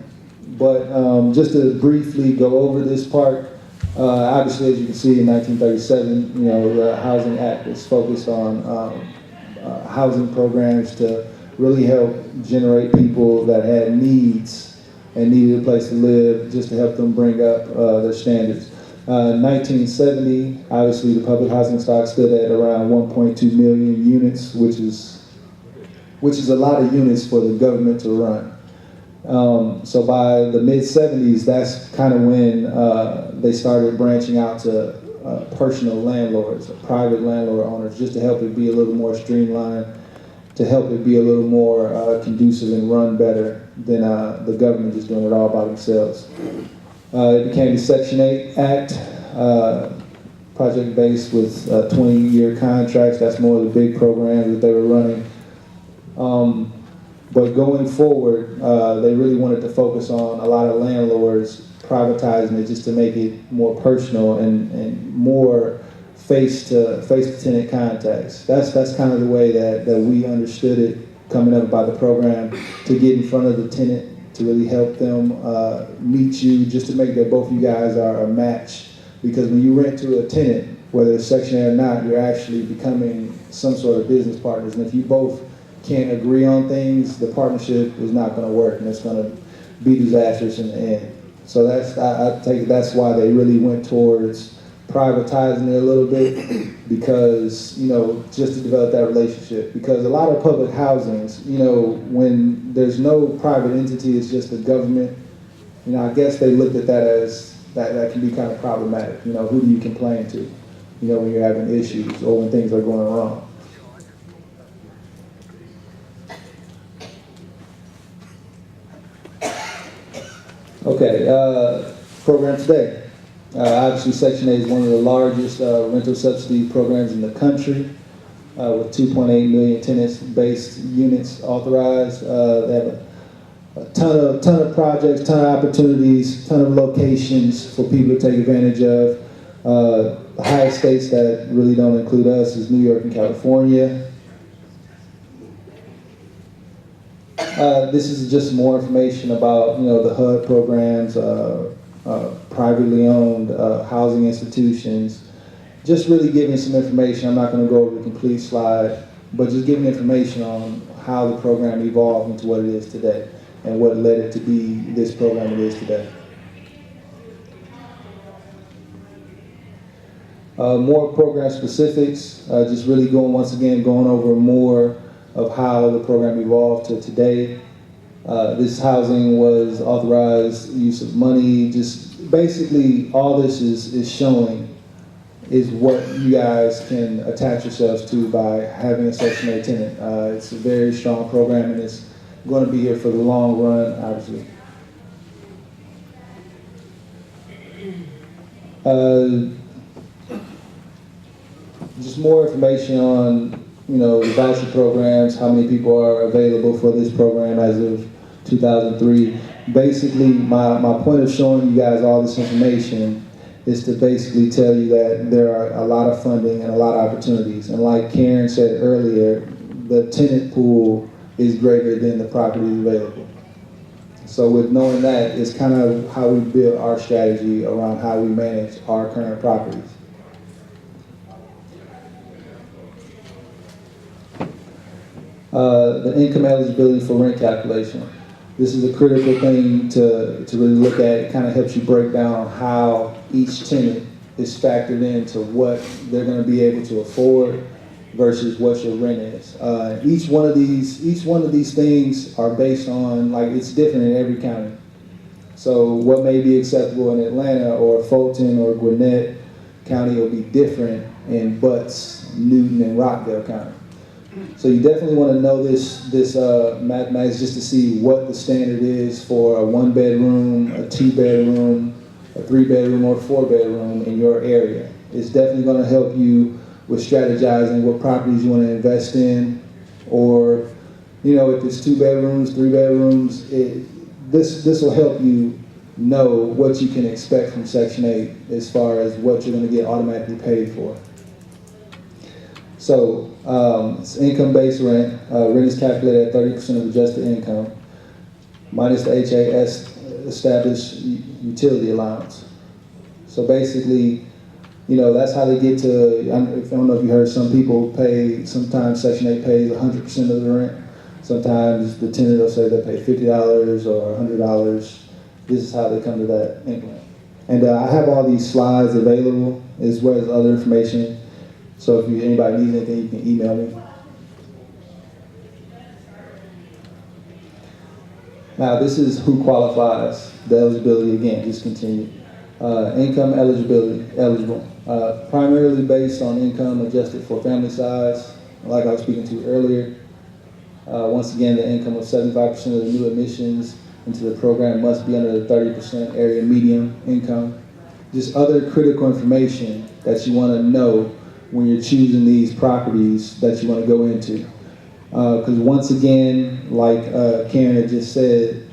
but just to briefly go over this part, obviously, as you can see in 1937, the Housing Act was focused on housing programs to really help generate people that had needs and needed a place to live, just to help them bring up their standards. 1970, obviously the public housing stock stood at around 1.2 million units, which is a lot of units for the government to run. So by the mid-70s, that's kind of when they started branching out to personal landlords, private landlord owners, just to help it be a little more streamlined, to help it be a little more conducive and run better than the government just doing it all by themselves. It became the Section 8 Act, project-based with 20-year contracts. That's more of the big programs that they were running. But going forward, they really wanted to focus on a lot of landlords privatizing it just to make it more personal and more face-to-tenant contacts. That's kind of the way that we understood it coming up by the program, to get in front of the tenant, to really help them meet you, just to make that both you guys are a match. Because when you rent to a tenant, whether it's Section 8 or not, you're actually becoming some sort of business partners. And if you both can't agree on things, the partnership is not going to work, and it's going to be disastrous in the end. So I take it that's why they really went towards privatizing it a little bit, because, just to develop that relationship. Because a lot of public housings, when there's no private entity, it's just the government, I guess they looked at that as, that can be kind of problematic. Who do you complain to, when you're having issues or when things are going wrong. Okay, program today. Obviously, Section 8 is one of the largest rental subsidy programs in the country, with 2.8 million tenants-based units authorized. They have a ton of projects, ton of opportunities, ton of locations for people to take advantage of. The highest states that really don't include us is New York and California. This is just more information about, the HUD programs, privately owned housing institutions. Just really giving some information. I'm not going to go over the complete slide, but just giving information on how the program evolved into what it is today and what led it to be this program it is today. More program specifics, just really going over more of how the program evolved to today. This housing was authorized use of money, just basically all this is showing is what you guys can attach yourselves to by having a Section 8 tenant. It's a very strong program and it's going to be here for the long run, obviously. Just more information on, the voucher programs, how many people are available for this program as of 2003. Basically, my point of showing you guys all this information is to basically tell you that there are a lot of funding and a lot of opportunities. And like Karen said earlier, the tenant pool is greater than the properties available. So with knowing that, it's kind of how we build our strategy around how we manage our current properties. The income eligibility for rent calculation. This is a critical thing to really look at. It kind of helps you break down how each tenant is factored into what they're going to be able to afford versus what your rent is. Each one of these things are based on, it's different in every county. So what may be acceptable in Atlanta or Fulton or Gwinnett County will be different in Butts, Newton, and Rockdale County. So you definitely want to know this mathematics just to see what the standard is for a 1-bedroom, a 2-bedroom, a 3-bedroom, or 4-bedroom in your area. It's definitely going to help you with strategizing what properties you want to invest in, or if it's 2 bedrooms, 3 bedrooms. This will help you know what you can expect from Section 8 as far as what you're going to get automatically paid for. So it's income-based rent. Rent is calculated at 30% of adjusted income, minus the HAS established utility allowance. So basically, that's how they get to, I don't know if you heard, sometimes Section 8 pays 100% of the rent. Sometimes the tenant will say they pay $50 or $100. This is how they come to that income. And I have all these slides available as well as other information. So if anybody needs anything, you can email me. Now this is who qualifies. The eligibility again, just continue. Income eligible. Primarily based on income adjusted for family size, like I was speaking to earlier. Once again, the income of 75% of the new admissions into the program must be under the 30% area median income. Just other critical information that you want to know when you're choosing these properties that you want to go into. Because once again, like Karen had just said,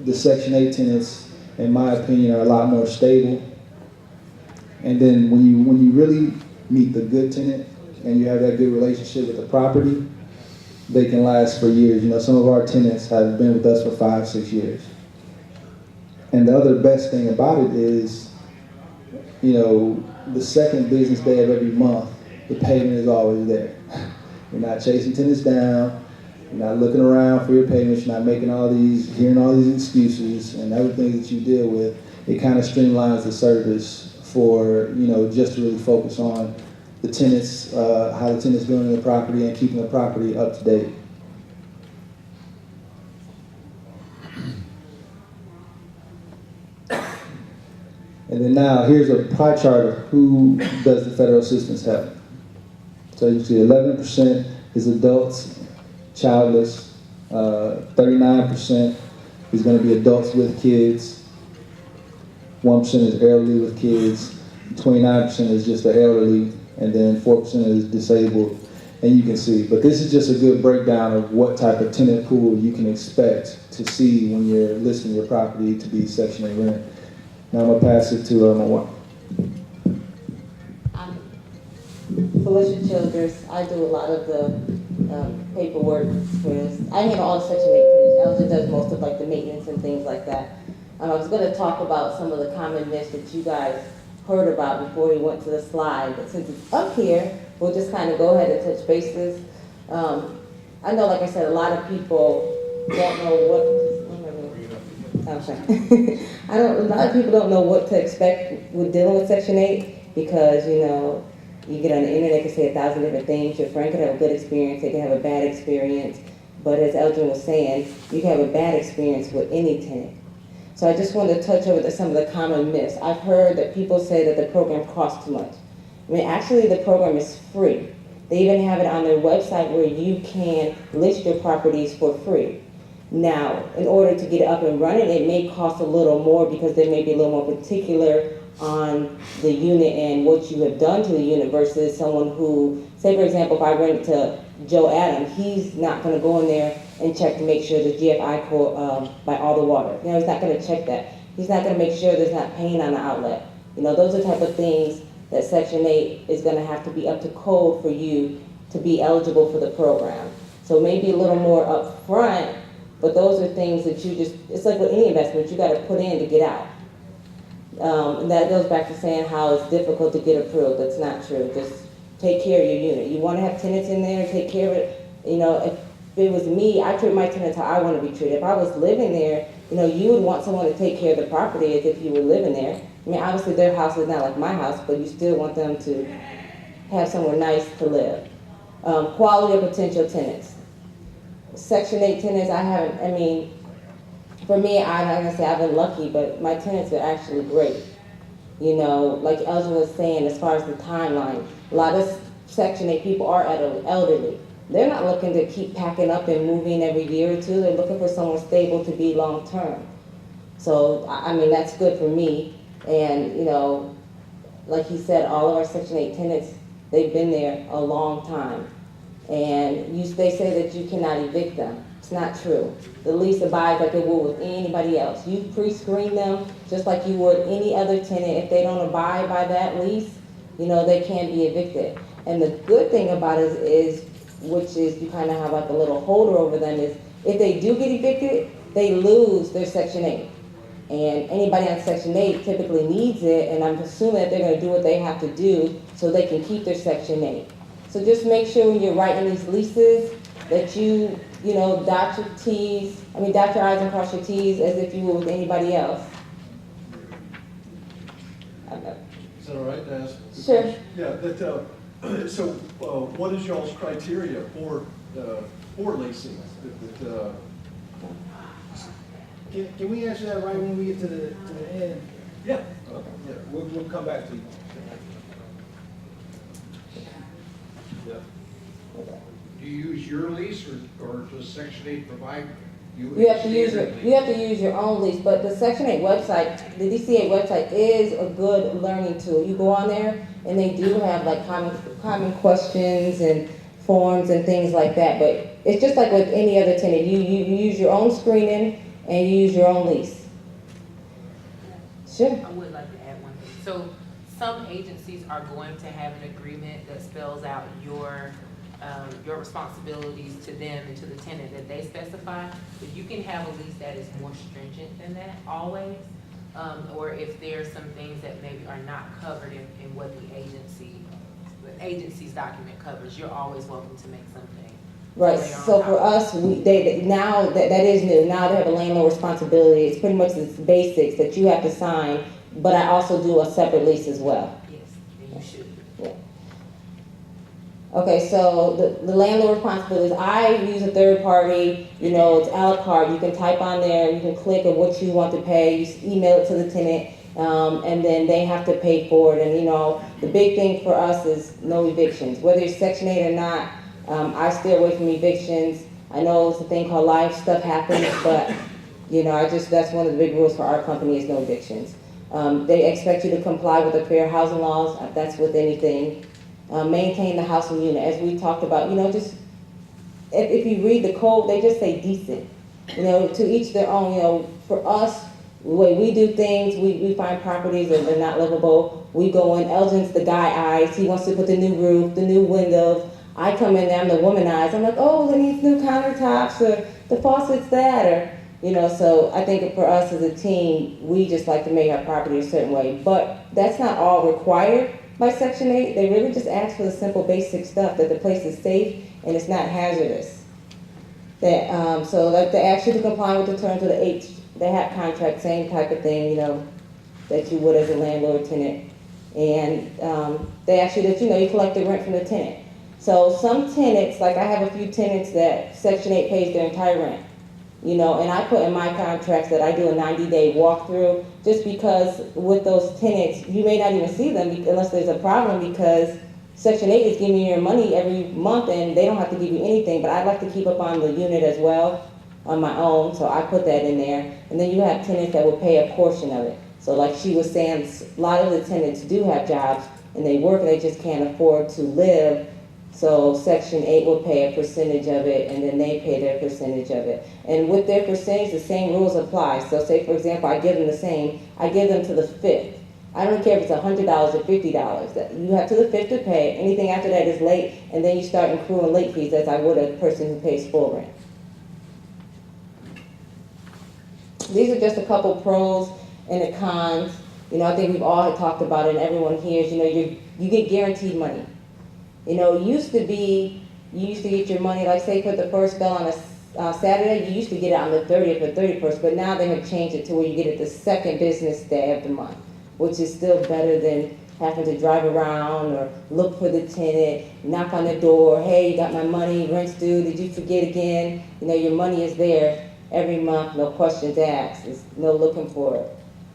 the Section 8 tenants, in my opinion, are a lot more stable. And then when you really meet the good tenant and you have that good relationship with the property, they can last for years. Some of our tenants have been with us for 5-6 years. And the other best thing about it is, the second business day of every month, the payment is always there. You're not chasing tenants down. You're not looking around for your payments. You're not hearing all these excuses and everything that you deal with. It kind of streamlines the service for, just to really focus on the tenants, how the tenants doing in the property and keeping the property up to date. And then now here's a pie chart of who does the federal assistance help. So you see 11% is adults, childless, 39% is going to be adults with kids, 1% is elderly with kids, 29% is just the elderly, and then 4% is disabled. and you can see. But this is just a good breakdown of what type of tenant pool you can expect to see when you're listing your property to be Section 8 rent. Now I'm gonna pass it to my wife. Felicia Childress. I do a lot of the paperwork for this. I handle all the Section 8 tenants. Elgin does most of like the maintenance and things like that. I was going to talk about some of the common myths that you guys heard about before we went to the slide. But since it's up here, we'll just kind of go ahead and touch bases. I know, like I said, a lot of people don't know what. I'm sorry. A lot of people don't know what to expect with dealing with Section 8 because, you know, you get on the internet, can say 1,000 different things. Your friend could have a good experience, they can have a bad experience. But as Elgin was saying, you can have a bad experience with any tenant. So I just wanted to touch over some of the common myths. I've heard that people say that the program costs too much. I mean, actually the program is free. They even have it on their website where you can list your properties for free. Now, in order to get it up and running, it may cost a little more because they may be a little more particular on the unit and what you have done to the unit versus someone who, say for example, if I rent it to Joe Adam, he's not going to go in there and check to make sure the GFI code by all the water. You know, he's not going to check that. He's not going to make sure there's not paint on the outlet. You know, those are the type of things that Section 8 is going to have to be up to code for you to be eligible for the program. So maybe a little more up front, but those are things that you just, it's like with any investment, you got to put in to get out. And that goes back to saying how it's difficult to get approved. That's not true. Just take care of your unit. You want to have tenants in there, take care of it. You know, if it was me, I treat my tenants how I want to be treated. If I was living there, you know, you would want someone to take care of the property as if you were living there. I mean, obviously their house is not like my house, but you still want them to have somewhere nice to live. Quality of potential tenants. Section 8 tenants, for me, I'm not gonna say I've been lucky, but my tenants are actually great. You know, like Elgin was saying, as far as the timeline, a lot of Section 8 people are elderly. They're not looking to keep packing up and moving every year or two. They're looking for someone stable to be long term. So, I mean, that's good for me. And, you know, like he said, all of our Section 8 tenants, they've been there a long time. And they say that you cannot evict them. It's not true. The lease abides like it would with anybody else. You pre-screen them just like you would any other tenant. If they don't abide by that lease, you know, they can be evicted. And the good thing about it is, which is you kind of have like a little holder over them, is if they do get evicted, they lose their Section 8. And anybody on Section 8 typically needs it, and I'm assuming that they're going to do what they have to do so they can keep their Section 8. So just make sure when you're writing these leases that you know, dot your I's and cross your T's as if you would with anybody else. Is that all right to ask? Sure. Yeah, so what is y'all's criteria for leasing? Can we answer that right when we get to the end? Yeah. Okay. Yeah, we'll come back to you. Yeah. Do you use your lease or does Section 8 provide you? You have to use your own lease, but the Section 8 website, the DCA website is a good learning tool. You go on there and they do have like common questions and forms and things like that, but it's just like with any other tenant. You use your own screening and you use your own lease. Sure. I would like to add one thing. So some agencies are going to have an agreement that spells out your responsibilities to them and to the tenant that they specify. But you can have a lease that is more stringent than that always. Or if there are some things that maybe are not covered in what the agency's document covers, you're always welcome to make something. Right, so for us, now that is new. Now they have a landlord responsibility. It's pretty much the basics that you have to sign, but I also do a separate lease as well. Yes, and you should. Yeah. Okay, so the landlord responsibilities, I use a third party, you know, it's a la carte. You can type on there, you can click on what you want to pay, you email it to the tenant, and then they have to pay for it. And, you know, the big thing for us is no evictions. Whether it's Section 8 or not, I stay away from evictions. I know it's a thing called life, stuff happens, but, you know, that's one of the big rules for our company is no evictions. They expect you to comply with the fair housing laws, that's with anything. maintain the housing unit, as we talked about, just, if you read the code, they just say decent. To each their own, for us, the way we do things, we find properties that are not livable. We go in, Elgin's the guy eyes, he wants to put the new roof, the new windows. I come in there, I'm the woman eyes, I'm like, oh, it needs new countertops, or the faucet's that, or, so I think for us as a team, we just like to make our property a certain way. But that's not all required by Section 8. They really just ask for the simple basic stuff, that the place is safe and it's not hazardous. So like they ask you to comply with the terms of the HAP contract, same type of thing, that you would as a landlord tenant. And they ask you that, you collect the rent from the tenant. So some tenants, like I have a few tenants that Section 8 pays their entire rent. And I put in my contracts that I do a 90-day walkthrough, just because with those tenants, you may not even see them unless there's a problem, because Section 8 is giving you your money every month and they don't have to give you anything, but I like to keep up on the unit as well on my own, so I put that in there. And then you have tenants that will pay a portion of it. So like she was saying, a lot of the tenants do have jobs and they work and they just can't afford to live. So Section 8 will pay a percentage of it, and then they pay their percentage of it. And with their percentage, the same rules apply. So say, for example, I give them the same, I give them to the 5th. I don't care if it's $100 or $50. You have to the 5th to pay. Anything after that is late, and then you start accruing late fees as I would a person who pays full rent. These are just a couple pros and the cons. I think we've all talked about it, and everyone hears, you get guaranteed money. It used to be, you used to get your money, like say for the first bill on a Saturday, you used to get it on the 30th or 31st, but now they have changed it to where you get it the second business day of the month, which is still better than having to drive around or look for the tenant, knock on the door, hey, you got my money, rent's due, did you forget again? Your money is there every month, no questions asked, there's no looking for it.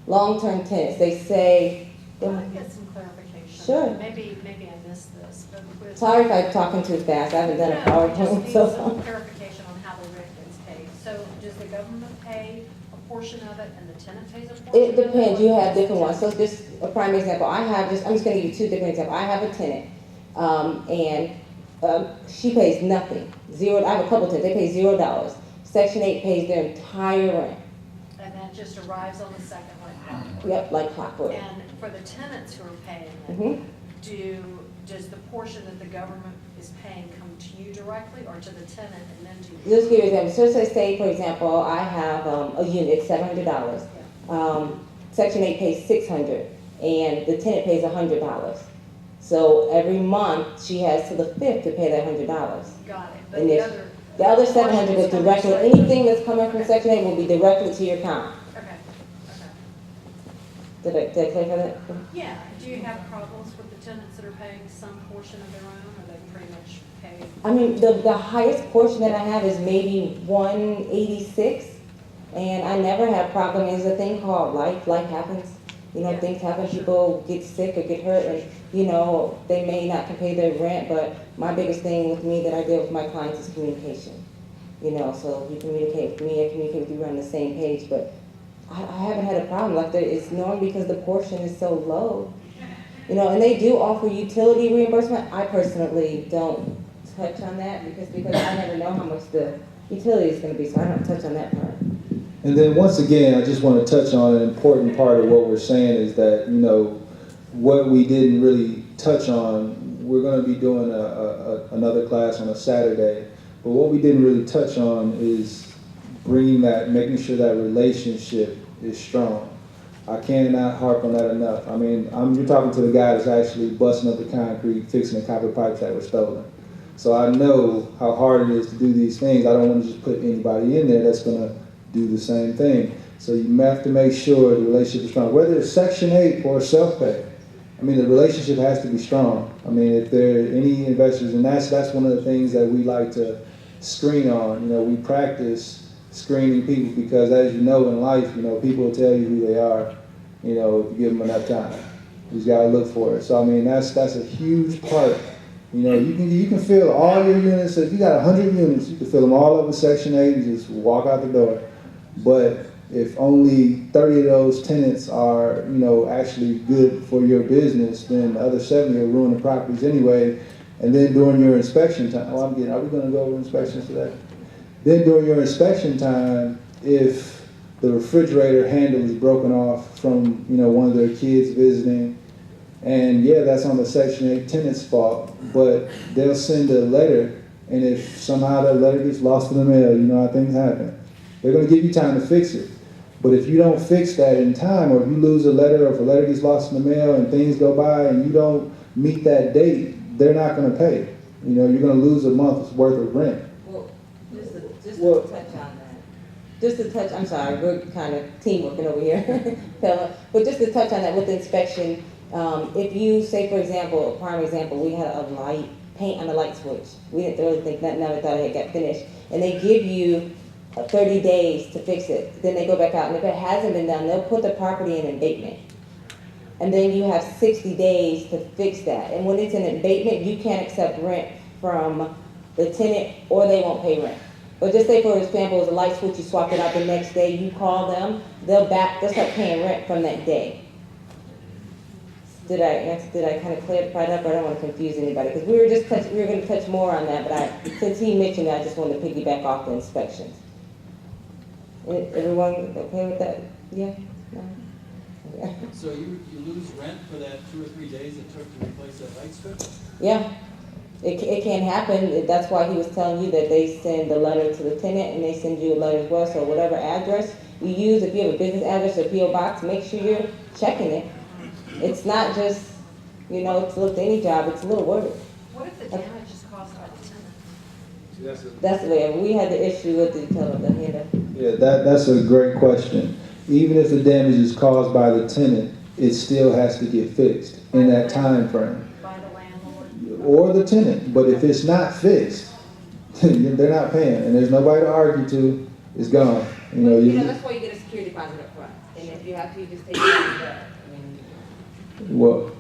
Long-term tenants, they say... Can I get some clarification? Sure. Maybe I missed this, but with... Sorry if I'm talking too fast, I haven't done a PowerPoint. Just need some clarification on how the rent is paid. So does the government pay a portion of it and the tenant pays a portion? It depends, you have different ones. So just a prime example, I'm just going to give you two different examples. I have a tenant, and she pays nothing. Zero. I have a couple tenants, they pay $0. Section 8 pays their entire rent. And that just arrives on the second like clockwork? Yep, like clockwork. And for the tenants who are paying it, does the portion that the government is paying come to you directly or to the tenant and then to you? Let's give you an example. So say, for example, I have a unit, $700. Section 8 pays $600, and the tenant pays $100. So every month, she has to the 5th to pay that $100. Got it. But And the other 700 is directly, anything that's coming from Section 8 will be directly to your account. Okay. Did I clarify that? Yeah. Do you have problems with the tenants that are paying some portion of their own, or they pretty much pay? I mean, the highest portion that I have is maybe $186, and I never have problem. There's a thing called life. Life happens. Things happen. People get sick or get hurt, and they may not can pay their rent. But my biggest thing with me that I deal with my clients is communication. So if you communicate with me, I communicate with you. We're on the same page. But I haven't had a problem. Like it's normally because the portion is so low. And they do offer utility reimbursement. I personally don't touch on that because I never know how much the utility is going to be, so I don't touch on that part. And then once again, I just want to touch on an important part of what we're saying is that, what we didn't really touch on, we're going to be doing another class on a Saturday, but what we didn't really touch on is making sure that relationship is strong. I cannot harp on that enough. I mean, you're talking to the guy that's actually busting up the concrete, fixing the copper pipes that were stolen. So I know how hard it is to do these things. I don't want to just put anybody in there that's going to do the same thing. So you have to make sure the relationship is strong, whether it's Section 8 or self-pay. I mean, the relationship has to be strong. I mean, if there are any investors, and that's one of the things that we like to screen on. We practice screening people because, as you know, in life, people will tell you who they are, if you give them enough time. You just got to look for it. So, I mean, that's a huge part. You can fill all your units. If you got 100 units, you can fill them all up with Section 8 and just walk out the door. But if only 30 of those tenants are, actually good for your business, then the other 70 will ruin the properties anyway. And then during your inspection time, are we gonna go over inspections today? Then during your inspection time, if the refrigerator handle is broken off from, one of their kids visiting, and yeah, that's on the Section 8 tenant's fault, but they'll send a letter, and if somehow that letter gets lost in the mail, you know how things happen, they're gonna give you time to fix it. But if you don't fix that in time, or if you lose a letter, or if a letter gets lost in the mail and things go by and you don't meet that date, they're not gonna pay. You're gonna lose a month's worth of rent. Well, just to touch on that. I'm sorry, we're kind of team working over here, fella. But just to touch on that with the inspection, if you say, for example, a prime example, we had a light paint on the light switch. We didn't really think that, never thought it had got finished. And they give you 30 days to fix it. Then they go back out, and if it hasn't been done, they'll put the property in abatement. And then you have 60 days to fix that. And when it's in abatement, you can't accept rent from the tenant, or they won't pay rent. But just say, for example, it was a light switch, you swap it out the next day, you call them, they'll start paying rent from that day. Did I kind of clarify that? But I don't want to confuse anybody, because we were going to touch more on that, but since he mentioned it, I just wanted to piggyback off the inspections. Everyone okay with that? Yeah? No? Okay. So you lose rent for that 2 or 3 days it took to replace that light switch? Yeah. It can happen. That's why he was telling you that they send a letter to the tenant and they send you a letter as well. So whatever address you use, if you have a business address or P.O. box, make sure you're checking it. It's not just, it's look to any job, it's a little word. What if the damage is caused by the tenant? That's the way, we had the issue with the handle. Yeah, that's a great question. Even if the damage is caused by the tenant, it still has to get fixed in that time frame. By the landlord? Or the tenant, but if it's not fixed, they're not paying, and there's nobody to argue to, it's gone. That's why you get a security deposit up front, and if you have to, you just take it back. Well,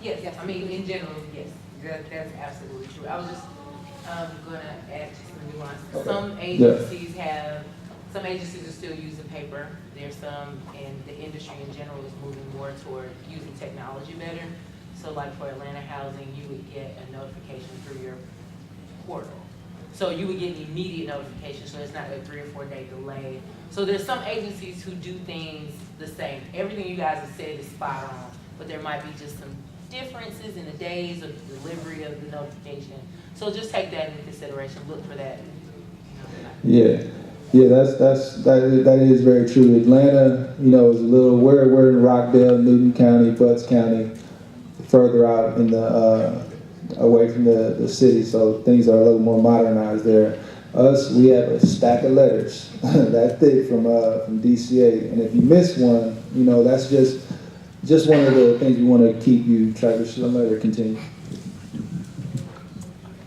Yes, I mean, in general, yes, that's absolutely true. I was just gonna add just some nuance. Okay. Some agencies are still using paper. There's some, and the industry in general is moving more toward using technology better. So like for Atlanta Housing, you would get a notification through your portal. So you would get an immediate notification, so it's not a 3 or 4 day delay. So there's some agencies who do things the same. Everything you guys have said is spot on, but there might be just some differences in the days of the delivery of the notification. So just take that into consideration, look for that. yeah, that is very true. Atlanta, is a little, we're in Rockdale, Newton County, Butts County, further out in the, away from the city, so things are a little more modernized there. Us, we have a stack of letters that thick from DCA, and if you miss one, that's just one of the things we want to keep you track of. Should I let her continue?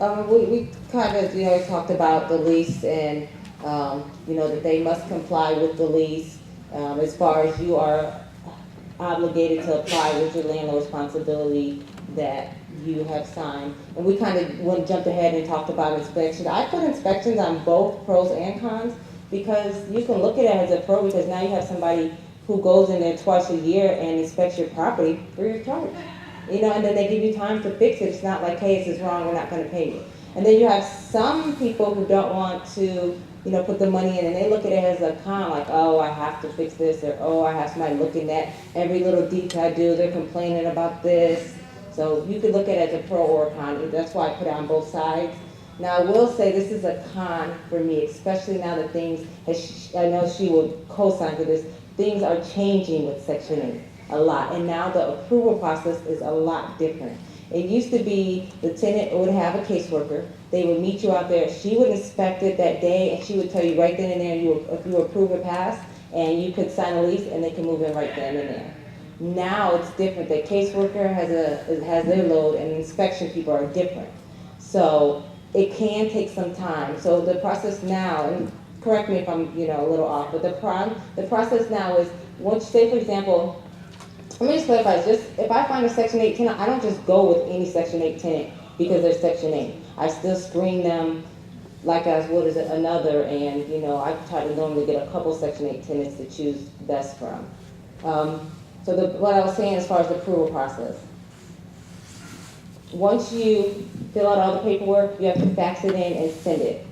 We kind of, talked about the lease and, that they must comply with the lease as far as you are obligated to apply with your landlord responsibility that you have signed. And we kind of jumped ahead and talked about inspections. I put inspections on both pros and cons because you can look at it as a pro because now you have somebody who goes in there twice a year and inspects your property free of charge. And then they give you time to fix it. It's not like, hey, this is wrong, we're not going to pay you. And then you have some people who don't want to, put the money in, and they look at it as a con, like, oh, I have to fix this, or oh, I have somebody looking at every little detail I do, they're complaining about this. So you could look at it as a pro or a con. That's why I put it on both sides. Now, I will say this is a con for me, especially now that things, I know she will co-sign for this, things are changing with Section 8 a lot. And now the approval process is a lot different. It used to be the tenant would have a caseworker. They would meet you out there. She would inspect it that day, and she would tell you right then and there if you approve or pass, and you could sign a lease, and they can move in right then and there. Now it's different. The caseworker has their load, and the inspection people are different. So it can take some time. So the process now, and correct me if I'm a little off, but the process now is once, say for example, let me just clarify. If I find a Section 8 tenant, I don't just go with any Section 8 tenant because they're Section 8. I still screen them like as what is it, another, and you know, I try to normally get a couple Section 8 tenants to choose best from. So what I was saying as far as the approval process. Once you fill out all the paperwork, you have to fax it in and send it.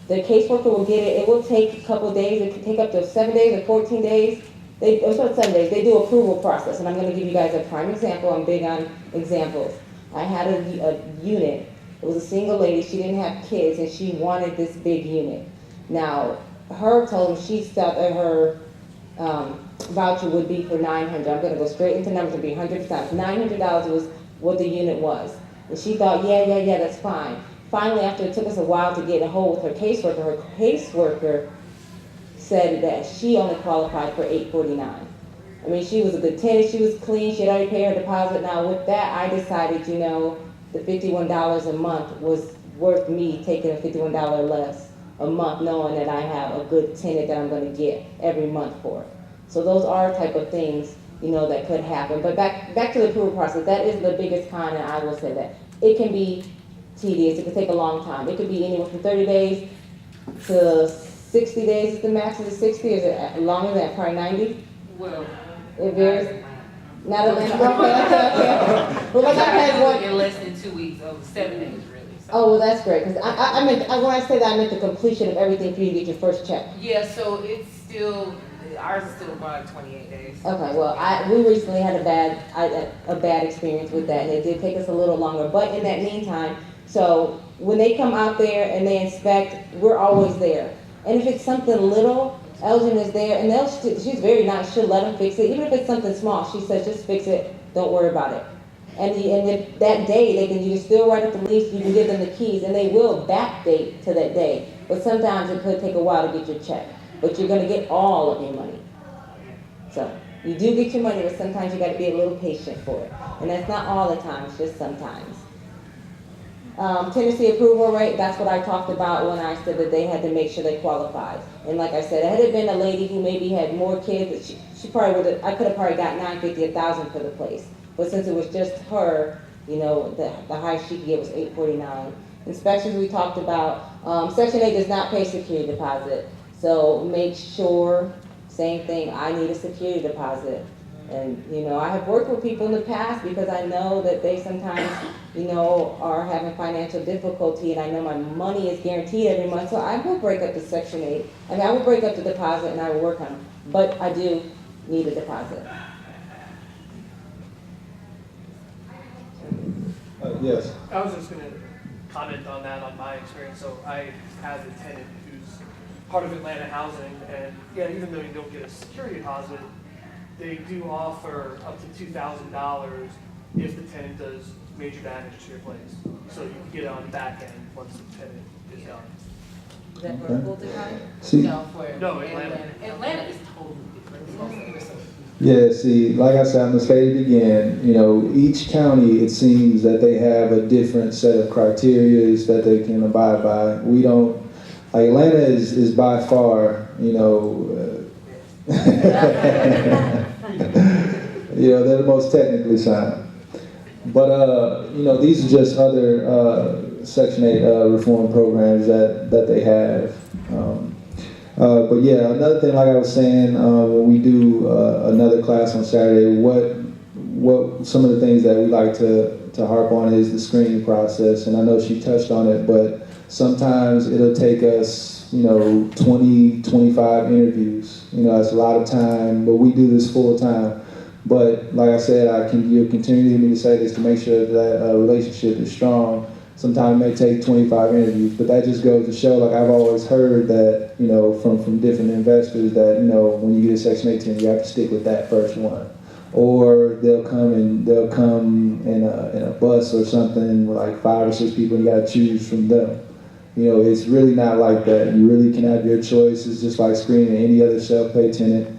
The caseworker will get it. It will take a couple of days. It could take up to 7 days or 14 days. It's not 7 days. They do approval process, and I'm going to give you guys a prime example. I'm big on examples. I had a unit. It was a single lady. She didn't have kids, and she wanted this big unit. Now, her told them she thought that her voucher would be for $900. I'm going to go straight into numbers. It'd be 100%. $900 was what the unit was. And she thought, yeah, that's fine. Finally, after it took us a while to get a hold with her caseworker said that she only qualified for $849. I mean, she was a good tenant, she was clean, she had already paid her deposit. Now with that, I decided, you know, the $51 a month was worth me taking a $51 less a month, knowing that I have a good tenant that I'm going to get every month for. So those are type of things, you know, that could happen. But back to the approval process, that is the biggest con, and I will say that. It can be tedious, it can take a long time. It could be anywhere from 30 days to 60 days is the max. Is it 60? Is it longer than that? Probably 90? Well, it varies. Not Atlanta. Okay. Well, like I had one in less than 2 weeks, 7 days really. So. Oh, well, that's great. Because I meant, when I say that, I meant the completion of everything for you to get your first check. Yeah, so it's still, ours is still about 28 days. Okay, well, we recently had a bad experience with that, and it did take us a little longer. But in that meantime, so when they come out there and they inspect, we're always there. And if it's something little, Elgin is there, and she's very nice. She'll let them fix it. Even if it's something small, she says, just fix it. Don't worry about it. And that day, you can still write up the lease, you can give them the keys, and they will backdate to that day. But sometimes it could take a while to get your check. But you're going to get all of your money. So you do get your money, but sometimes you got to be a little patient for it. And that's not all the time, it's just sometimes. Tenancy approval rate, that's what I talked about when I said that they had to make sure they qualified. And like I said, had it been a lady who maybe had more kids, she probably would have, I could have probably got $950, $1,000 for the place. But since it was just her, you know, the highest she could get was $849. Inspections we talked about. Section 8 does not pay security deposit. So make sure, same thing, I need a security deposit. And, you know, I have worked with people in the past because I know that they sometimes, you know, are having financial difficulty, and I know my money is guaranteed every month, so I will break up the Section 8. I mean, I will break up the deposit and I will work on them, but I do need a deposit. Yes. I was just going to comment on that, on my experience. So I have a tenant who's part of Atlanta Housing, and yeah, even though you don't get a security deposit, they do offer up to $2,000 if the tenant does major damage to your place. So you can get it on the back end once the tenant is done. Is that for full deposit? See, No, for Atlanta. Atlanta is totally different. yeah, see, like I said, I'm gonna say it again, you know, each county, it seems that they have a different set of criterias that they can abide by. We don't, like Atlanta is by far, you know, you know, they're the most technically sound. But, you know, these are just other Section 8 reform programs that they have. But yeah, another thing, like I was saying, when we do another class on Saturday, what some of the things that we like to harp on is the screening process. And I know she touched on it, but sometimes it'll take us, you know, 20, 25 interviews. You know, it's a lot of time, but we do this full time. But like I said, you'll continue to hear me say this to make sure that relationship is strong. Sometimes it may take 25 interviews, but that just goes to show, like I've always heard that, you know, from different investors that, you know, when you get a Section 18, you have to stick with that first one. Or they'll come in a bus or something with like 5 or 6 people and you gotta choose from them. You know, it's really not like that. You really can have your choice. It's just like screening any other self-pay tenant.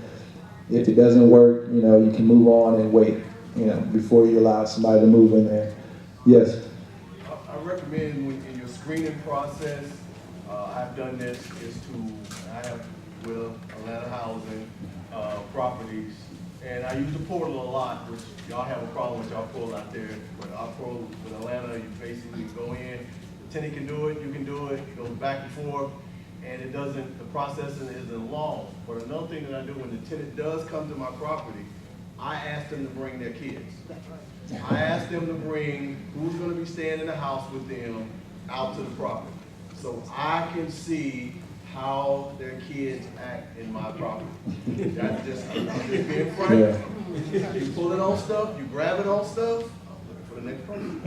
If it doesn't work, you know, you can move on and wait, you know, before you allow somebody to move in there. Yes? I recommend in your screening process, I've done this, I have with Atlanta Housing properties, and I use the portal a lot, which y'all have a problem with y'all portal out there, but our portal with Atlanta, you basically go in, tenant can do it, you can do it, it goes back and forth, and it doesn't, the processing isn't long. But another thing that I do when the tenant does come to my property, I ask them to bring their kids. I ask them to bring who's gonna be staying in the house with them out to the property. So I can see how their kids act in my property. That's just, I'm just being frank. You pull it on stuff, you grab it on stuff, I'm looking for the next person.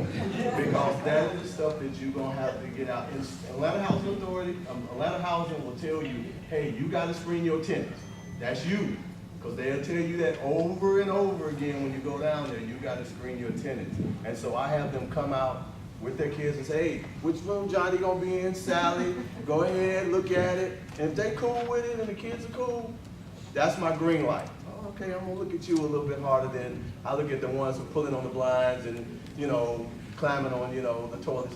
Because that is the stuff that you're gonna have to get out. And Atlanta Housing Authority, Atlanta Housing will tell you, hey, you gotta screen your tenants. That's you. Because they'll tell you that over and over again when you go down there, you gotta screen your tenants. And so I have them come out with their kids and say, hey, which room Johnny gonna be in, Sally? Go ahead, look at it. And if they cool with it and the kids are cool, that's my green light. Oh, okay, I'm gonna look at you a little bit harder than I look at the ones who are pulling on the blinds and, you know, climbing on, you know, the toilet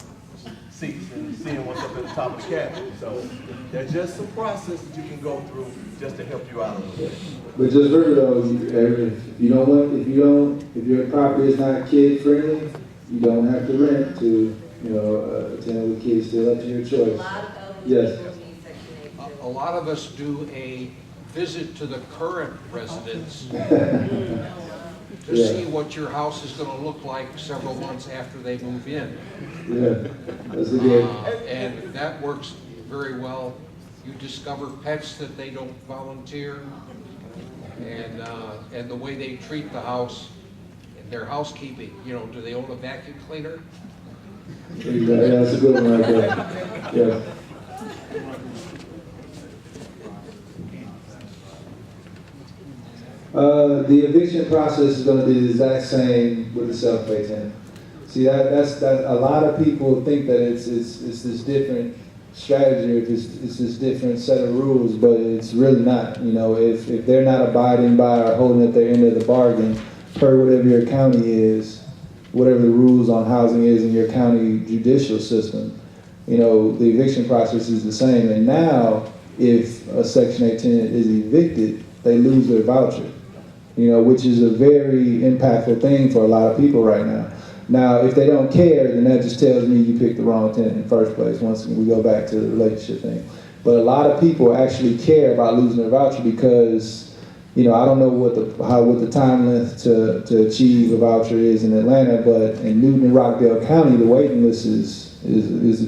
seats and seeing what's up at the top of the cabinet. So there's just some process that you can go through just to help you out a little bit. But just remember though, if your property is not kid friendly, you don't have to rent to, you know, a tenant with kids. Still up to your choice. Yes. A lot of us do a visit to the current residents to see what your house is going to look like several months after they move in. Yeah, that's a good. And that works very well. You discover pets that they don't volunteer, and the way they treat the house, and their housekeeping. You know, do they own a vacuum cleaner? Yeah, that's a good one right there. Yeah. The eviction process is going to be the exact same with the self-pay tenant. See, that's a lot of people think that it's this different strategy, it's this different set of rules, but it's really not. You know, if they're not abiding by or holding at their end of the bargain, per whatever your county is, whatever the rules on housing is in your county judicial system, you know, the eviction process is the same. And now, if a Section 8 tenant is evicted, they lose their voucher, you know, which is a very impactful thing for a lot of people right now. Now, if they don't care, then that just tells me you picked the wrong tenant in the first place, once we go back to the relationship thing. But a lot of people actually care about losing their voucher because, you know, I don't know what the time length to achieve a voucher is in Atlanta, but in Newton and Rockdale County, the waiting list is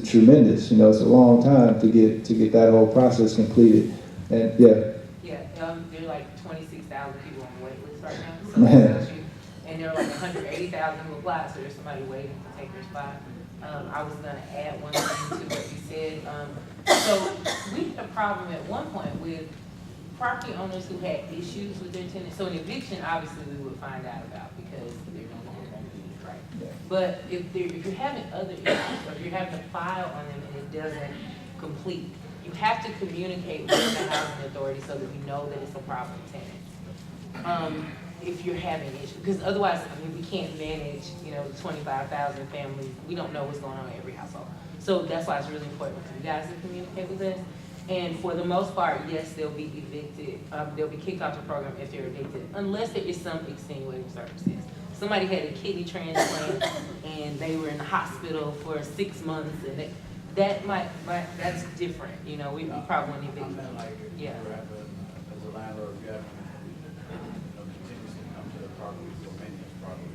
tremendous. You know, it's a long time to get that whole process completed. And yeah. Yeah, there are like 26,000 people on the wait list right now. So Man. and there are like 180,000 who apply, so there's somebody waiting to take their spot. I was gonna add one thing to what you said. So we had a problem at one point with property owners who had issues with their tenants. So an eviction, obviously, we would find out about because they're no longer renting, right? But if you're having other issues, or if you're having to file on them and it doesn't complete, you have to communicate with the housing authority so that we know that it's a problem tenant. If you're having issues, because otherwise, I mean, we can't manage, you know, 25,000 families. We don't know what's going on in every household. So that's why it's really important for you guys to communicate with us. And for the most part, yes, they'll be evicted. They'll be kicked off the program if they're evicted, unless there is some extenuating circumstance. Somebody had a kidney transplant and they were in the hospital for 6 months, and that's different. You know, we probably wouldn't evict them. Yeah. As a landlord, you have to continuously come to the property for maintenance property.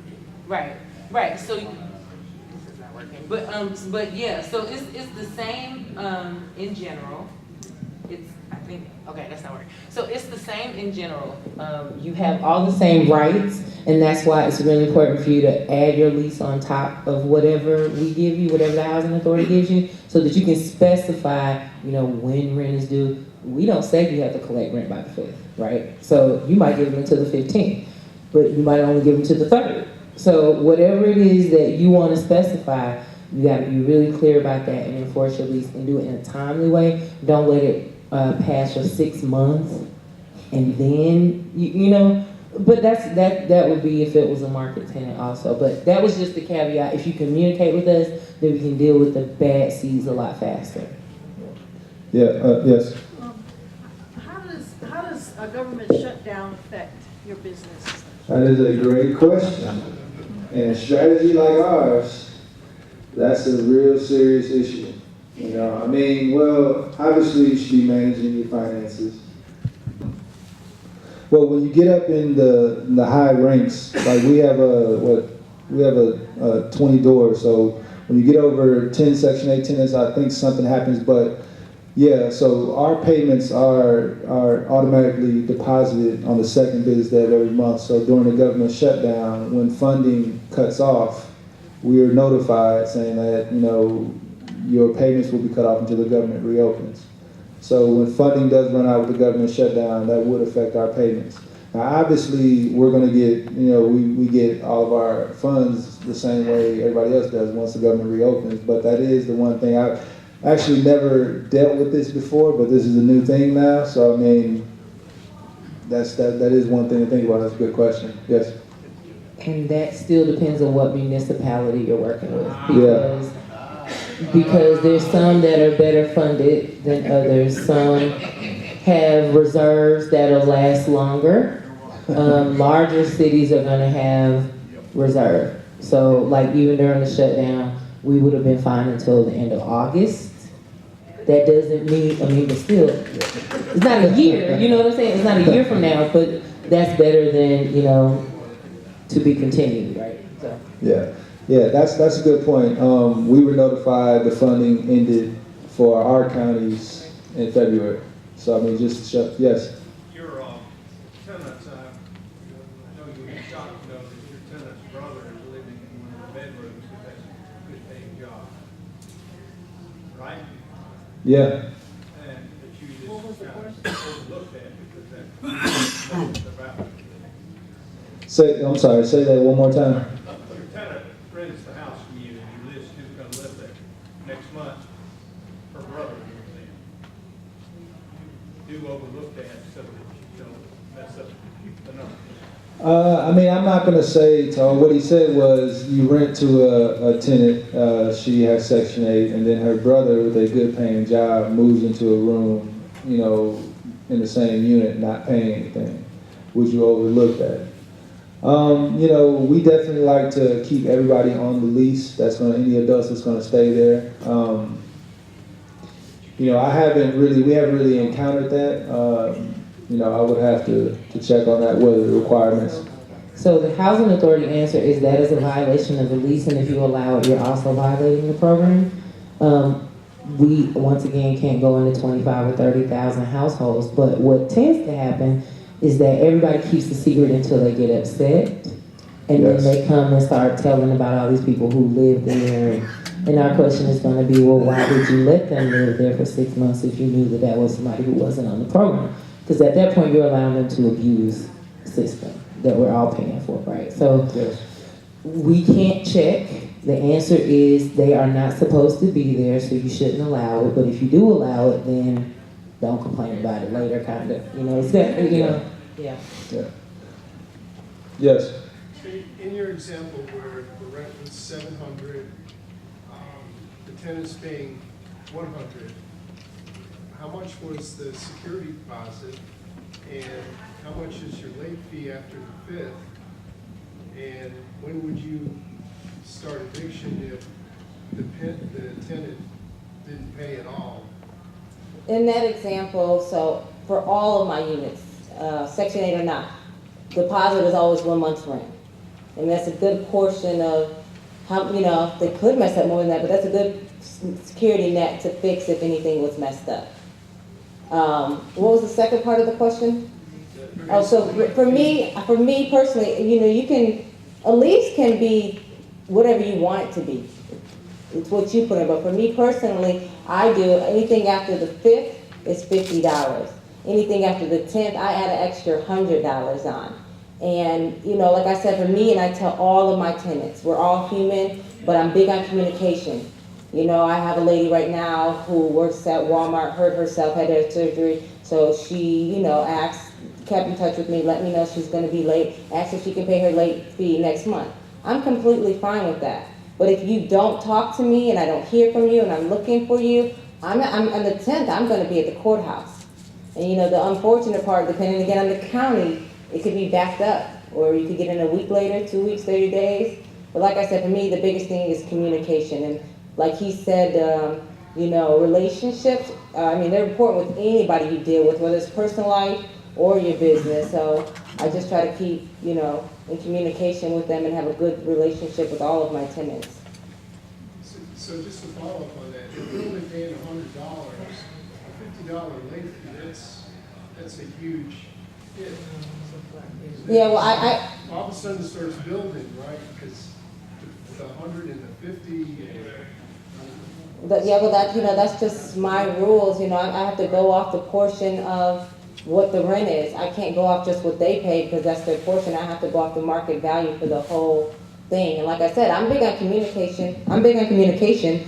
Right. So this is not working, but yeah. So it's the same in general. That's not working. So it's the same in general. You have all the same rights, and that's why it's really important for you to add your lease on top of whatever we give you, whatever the housing authority gives you, so that you can specify, you know, when rent is due. We don't say you have to collect rent by the 5th, right? So you might give them until the 15th, but you might only give them to the 3rd. So whatever it is that you want to specify, you got to be really clear about that and enforce your lease and do it in a timely way. Don't let it pass for 6 months, and then you know. But that would be if it was a market tenant also. But that was just the caveat. If you communicate with us, then we can deal with the bad seeds a lot faster. Yeah. Yes. How does a government shutdown affect your business? That is a great question. And a strategy like ours That's a real serious issue. You know, I mean, well, obviously you should be managing your finances. Well, when you get up in the high ranks, like we have a 20 doors, so when you get over 10 Section 8 tenants, I think something happens, but yeah, so our payments are automatically deposited on the second business day of every month. So during the government shutdown, when funding cuts off, we are notified saying that, you know, your payments will be cut off until the government reopens. So when funding does run out with the government shutdown, that would affect our payments. Now, obviously, we're going to get, you know, we get all of our funds the same way everybody else does once the government reopens. But that is the one thing. I've actually never dealt with this before, but this is a new thing now. So, I mean, that is one thing to think about. That's a good question. Yes? And that still depends on what municipality you're working with. Yeah. Because there's some that are better funded than others. Some have reserves that'll last longer. Larger cities are gonna have reserve. So like even during the shutdown, we would have been fine until the end of August. That doesn't mean, but still, it's not a year, you know what I'm saying? It's not a year from now, but that's better than, to be continued, right? So. Yeah, that's a good point. We were notified the funding ended for our counties in February. So I mean, yes. Your tenants, I know you would be shocked to know that your tenant's brother is living in one of the bedrooms that has a good paying job. Right? Yeah. And that you just kind of overlooked that because that's about it. I'm sorry, say that one more time. Your tenant rents the house from you and who's going to live there next month, her brother moves in. Do overlook that so that you don't mess up the numbers. I mean, I'm not going to say, what he said was you rent to a tenant, she has Section 8, and then her brother with a good paying job moves into a room, in the same unit, not paying anything. Would you overlook that? We definitely like to keep everybody on the lease. Any adults that's going to stay there. We haven't really encountered that. I would have to check on that, what are the requirements. So the housing authority answer is that is a violation of the lease, and if you allow it, you're also violating the program. We, once again, can't go into 25 or 30,000 households, but what tends to happen is that everybody keeps the secret until they get upset, and then they come and start telling about all these people who live there. And our question is going to be, well, why did you let them live there for 6 months if you knew that was somebody who wasn't on the program? Because at that point, you're allowing them to abuse the system that we're all paying for, right? So we can't check. The answer is they are not supposed to be there, so you shouldn't allow it. But if you do allow it, then don't complain about it later, kind of. It's that, yeah. Yes. So in your example where the rent was 700, the tenant's paying 100, how much was the security deposit, and how much is your late fee after the 5th, and when would you start eviction if the tenant didn't pay at all? In that example, so for all of my units, Section 8 or not, deposit is always 1 month's rent. And that's a good portion of how, they could mess up more than that, but that's a good security net to fix if anything was messed up. What was the second part of the question? Oh, so for me personally, a lease can be whatever you want it to be. It's what you put in, but for me personally, I do anything after the 5th is $50. Anything after the 10th, I add an extra $100 on. And, like I said, for me, and I tell all of my tenants, we're all human, but I'm big on communication. I have a lady right now who works at Walmart, hurt herself, had her surgery, so she, kept in touch with me, let me know she's going to be late, asked if she can pay her late fee next month. I'm completely fine with that. But if you don't talk to me and I don't hear from you and I'm looking for you, on the 10th, I'm going to be at the courthouse. And the unfortunate part, depending again on the county, it could be backed up, or you could get in a week later, 2 weeks, 30 days. But like I said, for me, the biggest thing is communication. And like he said, you know, relationships, I mean, they're important with anybody you deal with, whether it's personal life or your business. So I just try to keep, you know, in communication with them and have a good relationship with all of my tenants. So just to follow up on that, if you're only paying $100, a $50 late fee, that's a huge hit. Yeah, well, I all of a sudden it starts building, right? Because the 100 and the 50. Yeah, well, that, you know, that's just my rules. You know, I have to go off the portion of what the rent is. I can't go off just what they pay because that's their portion. I have to go off the market value for the whole thing. And like I said, I'm big on communication.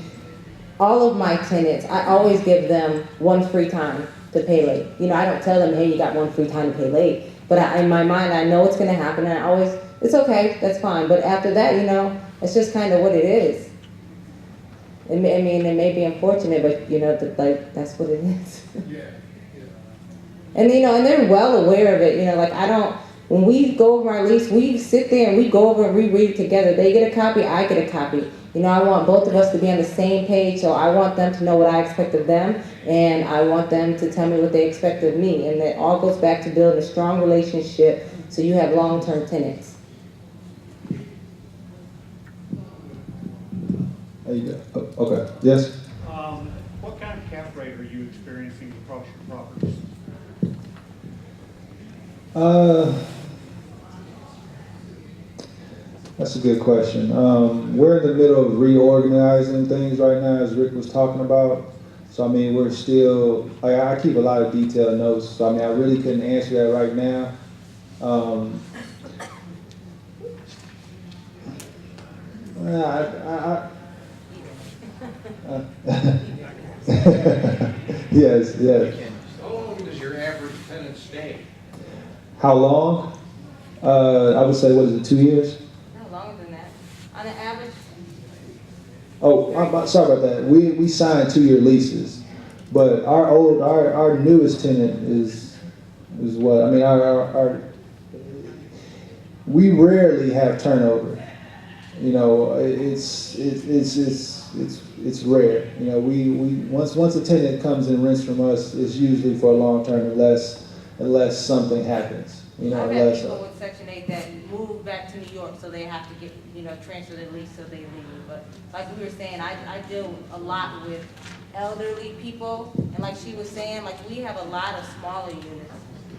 All of my tenants, I always give them one free time to pay late. You know, I don't tell them, hey, you got one free time to pay late. But in my mind, I know it's going to happen, and I always, it's okay, that's fine. But after that, you know, it's just kind of what it is. I mean, it may be unfortunate, but you know, like that's what it is. Yeah. And you know, and they're well aware of it. You know, like when we go over our lease, we sit there and we go over and reread it together. They get a copy, I get a copy. You know, I want both of us to be on the same page, so I want them to know what I expect of them, and I want them to tell me what they expect of me. And that all goes back to building a strong relationship so you have long-term tenants. There you go. Oh, okay. Yes? What kind of cap rate are you experiencing across your properties? That's a good question. We're in the middle of reorganizing things right now, as Rick was talking about. So, I mean, we're still, I keep a lot of detailed notes. So, I mean, I really couldn't answer that right now. Yes, yes. How long does your average tenant stay? How long? I would say, what is it, 2 years? No, longer than that. On an average. Oh, sorry about that. We signed 2-year leases, but our newest tenant is what? I mean, we rarely have turnover. You know, it's rare. You know, we once a tenant comes and rents from us, it's usually for a long term unless something happens. You know, I've had people with Section 8 that move back to New York, so they have to get, you know, transfer their lease so they leave. But like we were saying, I deal a lot with elderly people, and like she was saying, like we have a lot of smaller units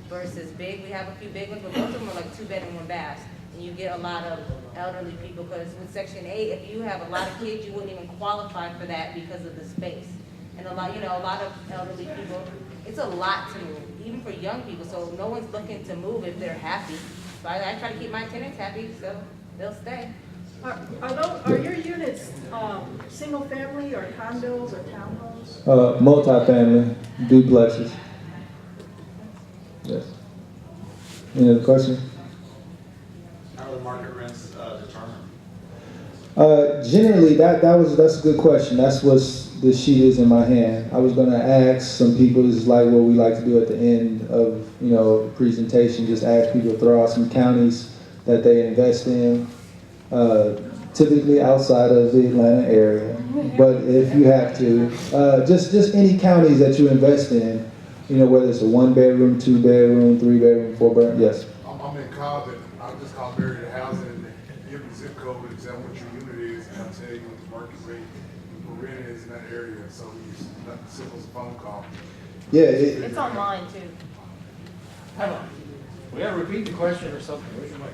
versus big. We have a few big ones, but most of them are like 2-bedroom, 1 bath. And you get a lot of elderly people because with Section 8, if you have a lot of kids, you wouldn't even qualify for that because of the space. And a lot of elderly people, it's a lot to move, even for young people. So no one's looking to move if they're happy. So I try to keep my tenants happy, so they'll stay. Are your units single family or condos or townhomes? Multifamily, duplexes. Yes. Any other questions? How are the market rents determined? Generally, that's a good question. That's what the sheet is in my hand. I was going to ask some people. This is like what we like to do at the end of a presentation. Just ask people to throw out some counties that they invest in, typically outside of the Atlanta area. But if you have to, just any counties that you invest in. You know, whether it's a 1-bedroom, 2-bedroom, 3-bedroom, 4-bedroom. Yes. I'm in college. I just called Mary to housing and give me zip code and tell what your unit is, and I'll tell you what the market rate for rent is in that area. So it's not as simple as a phone call. Yeah, It's online too. We gotta repeat the question or something. Where's your mic?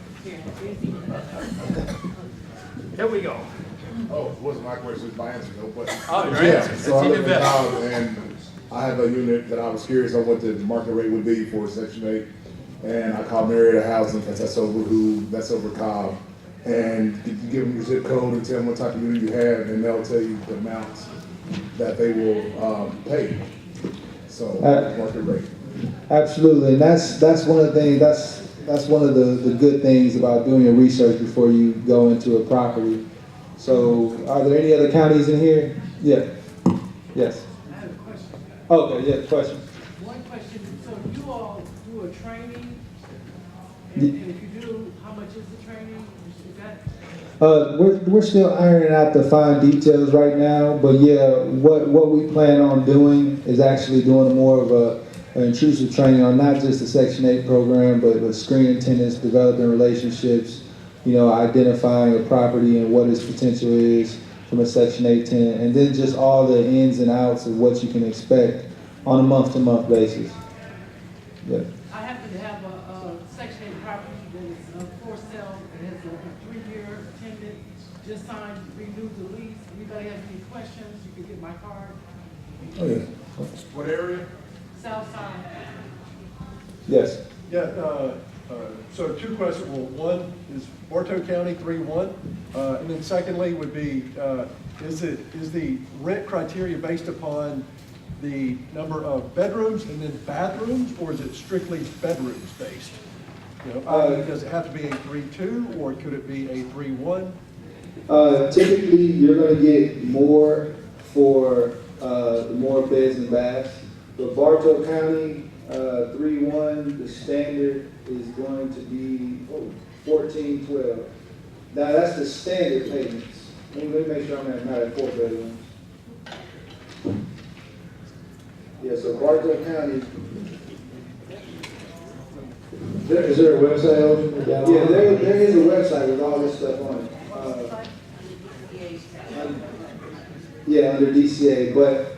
Here we go. Oh, it wasn't my question, it was my answer though. But Oh, your yeah, answer. so I It's live even in better. college and I have a unit that I was curious on what the market rate would be for Section 8. And I called Marietta Housing because that's over Cobb. And you give them your zip code and tell them what type of unit you have, and they'll tell you the amounts that they will pay. So market rate. Absolutely, and that's one of the things. That's one of the good things about doing your research before you go into a property. So, are there any other counties in here? Yeah. Yes. I have a question. Okay. Yeah. Question. One question. So you all do a training And if you do, how much is the training? Is that? We're still ironing out the fine details right now, but yeah, what we plan on doing is actually doing more of an intrusive training on not just the Section 8 program, but screening tenants, developing relationships, identifying a property and what its potential is from a Section 8 tenant, and then just all the ins and outs of what you can expect on a month-to-month basis. Yeah. I happen to have a Section 8 property that is for sale. It has a 3-year tenant, just signed, renewed the lease. Anybody have any questions, you can get my card. Oh, yeah. What area? South side. Yes. Yeah, so 2 questions. Well, one is Bartow County 3-1, and then secondly would be, is the rent criteria based upon the number of bedrooms and then bathrooms, or is it strictly bedrooms based? Does it have to be a 3-2, or could it be a 3-1? Typically, you're going to get more for more beds and baths. But Bartow County 3-1, the standard is going to be 1412. Now that's the standard payments. Let me make sure I'm not at 4 bedrooms. Yeah, so Bartow County. Is there a website? Yeah, there is a website with all this stuff on it. Yeah, under DCA, but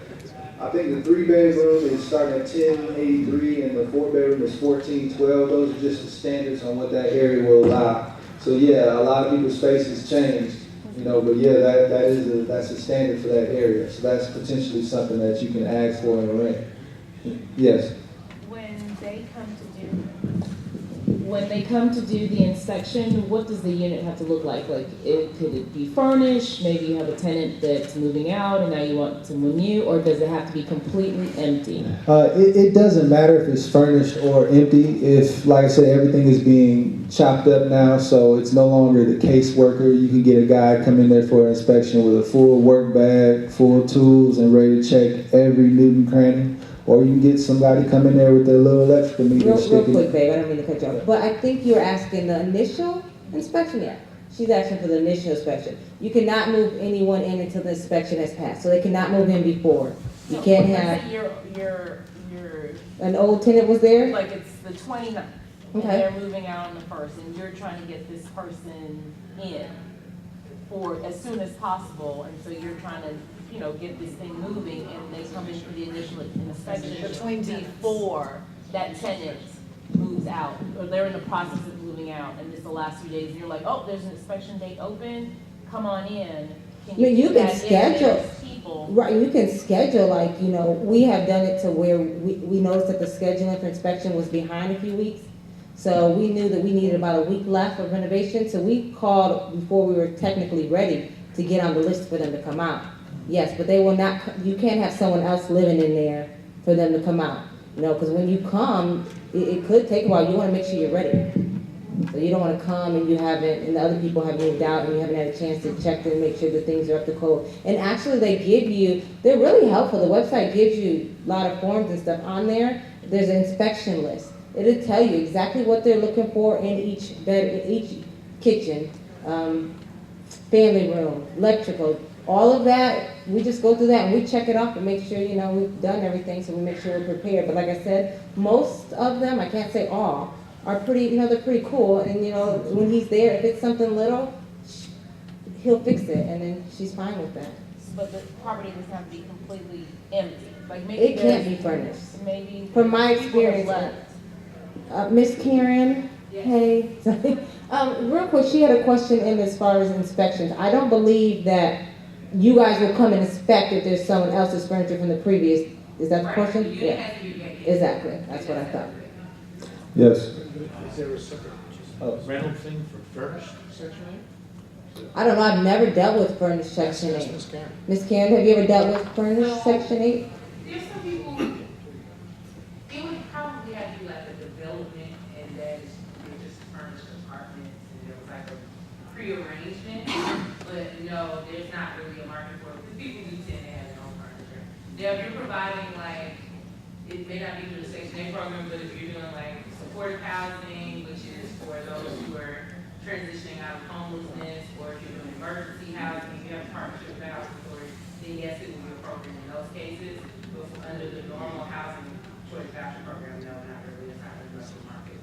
I think the 3-bedroom is starting at 1083 and the 4-bedroom is 1412. Those are just the standards on what that area will allow. So yeah, a lot of people's spaces changed, but yeah, that's a standard for that area. So that's potentially something that you can ask for and rent. Yes. When they come to do the inspection, what does the unit have to look like? Could it be furnished? Maybe you have a tenant that's moving out and now you want to renew, or does it have to be completely empty? It doesn't matter if it's furnished or empty. If, like I said, everything is being chopped up now, so it's no longer the caseworker. You can get a guy come in there for an inspection with a full work bag, full tools, and ready to check every nook and cranny. Or you can get somebody come in there with their little electrical meter. Real quick, babe, I don't mean to cut you off. But I think you're asking the initial inspection, yeah. She's asking for the initial inspection. You cannot move anyone in until the inspection has passed. So they cannot move in before. You can't have. Your an old tenant was there? Like it's the 29th, and Okay. they're moving out on the 1st, and you're trying to get this person in for as soon as possible, and so you're trying to get this thing moving, and they come in for the initial inspection before that tenant moves out, or they're in the process of moving out, and it's the last few days, and you're like, oh, there's an inspection date open, come on in. You can do schedule, that people? right, you can schedule, we have done it to where we noticed that the scheduling for inspection was behind a few weeks. So we knew that we needed about a week left of renovation, so we called before we were technically ready to get on the list for them to come out. Yes, but they will not, you can't have someone else living in there for them to come out. Because when you come, it could take a while. You want to make sure you're ready. So you don't want to come and you haven't, and the other people have moved out and you haven't had a chance to check and make sure that things are up to code. And actually they're really helpful. The website gives you a lot of forms and stuff on there. There's an inspection list. It'll tell you exactly what they're looking for in each bed, in each kitchen, family room, electrical. All of that, we just go through that and we check it off and make sure, we've done everything, so we make sure we're prepared. But like I said, most of them, I can't say all, are pretty, they're pretty cool. And, when he's there, if it's something little, he'll fix it, and then she's fine with that. But the property doesn't have to be completely empty. Maybe It can't be furnished. Maybe. From my people have experience, left. Miss Karen, hey. Real quick, she had a question in as far as inspections. I don't believe that you guys will come and inspect if there's someone else's furniture from the previous, is that the question? Yeah, exactly, that's what I thought. Yes. Is there a separate rental thing for furnished Section 8? I don't know, I've never dealt with furnished Section 8. Miss Karen. Miss Karen, have you ever dealt with furnished Section 8? There's some people, it would probably have to be like a development, and then they just furnished apartments, and there was like a pre-arrangement. But no, there's not really a market for it, because people do tend to have their own furniture. Now, if you're providing it may not be through the Section 8 program, but if you're doing supportive housing, which is for those who are transitioning out of homelessness, or if you're doing emergency housing, if you have a partnership with the housing authority, then yes, it will be appropriate in those cases. But under the normal housing choice voucher program, no, not really, it's not in the rental market.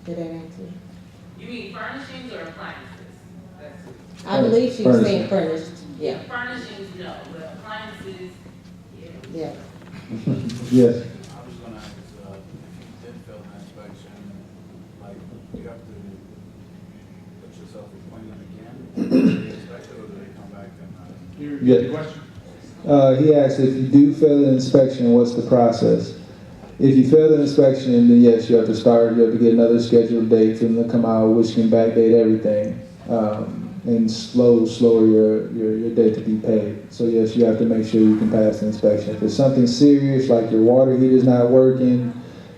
Did I answer? You mean furnishings or appliances? That's I believe she was saying furnished, yeah. furnishings, no, but appliances, yeah. Yeah. Yes. I was gonna ask, if you did fail an inspection, like, do you have to put yourself appointment again? Do they inspect it, or do they come back and, Yeah. Question? He asked if you do fail the inspection, what's the process? If you fail the inspection, then yes, you have to start, you have to get another scheduled date for them to come out, which can backdate everything, and slower your date to be paid. So yes, you have to make sure you can pass the inspection. If it's something serious, like your water heater's not working,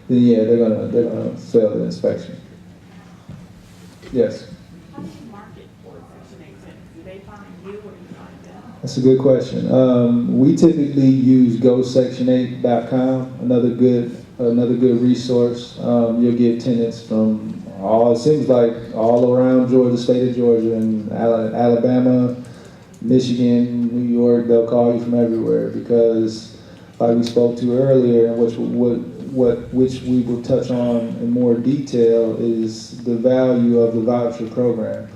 then yeah, they're gonna fail the inspection. Yes. How do you market for Section 8 tenants? Do they find you or you find them? That's a good question. We typically use GoSection8.com, another good resource. You'll get tenants from it seems like all around Georgia, state of Georgia, and Alabama, Michigan, New York. They'll call you from everywhere because, like we spoke to earlier, and which we will touch on in more detail, is the value of the voucher program.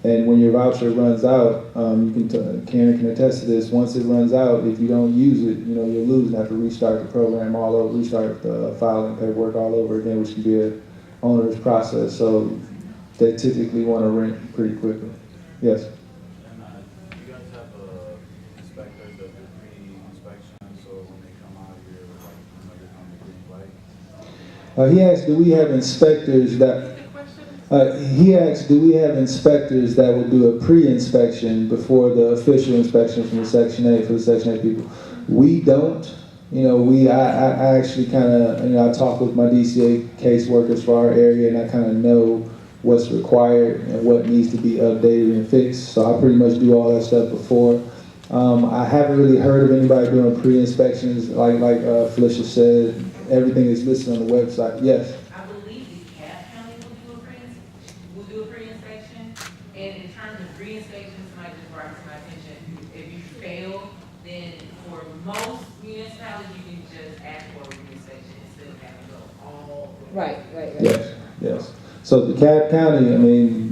And when your voucher runs out, Karen can attest to this. Once it runs out, if you don't use it, you'll lose and have to restart the program all over, restart the filing paperwork all over again, which can be an onerous process. So they typically want to rent pretty quickly. Yes. and, you guys have, inspectors that do pre-inspection, so when they come out here, like, you're on the green light? He asked, do we have inspectors that? He asked, do we have inspectors that will do a pre-inspection before the official inspection from the Section 8 for the Section 8 people? We don't. I actually kind of, I talk with my DCA caseworkers for our area, and I kind of know what's required and what needs to be updated and fixed. So I pretty much do all that stuff before. I haven't really heard of anybody doing pre-inspections like Felicia said. Everything is listed on the website. Yes. I believe the CAP county will do a pre-inspection, and in terms of pre-inspection, somebody just brought it to my attention, if you fail, then for most municipalities, you can just ask for a pre-inspection instead of having to go all the way. Right. Yes. So the Cobb County,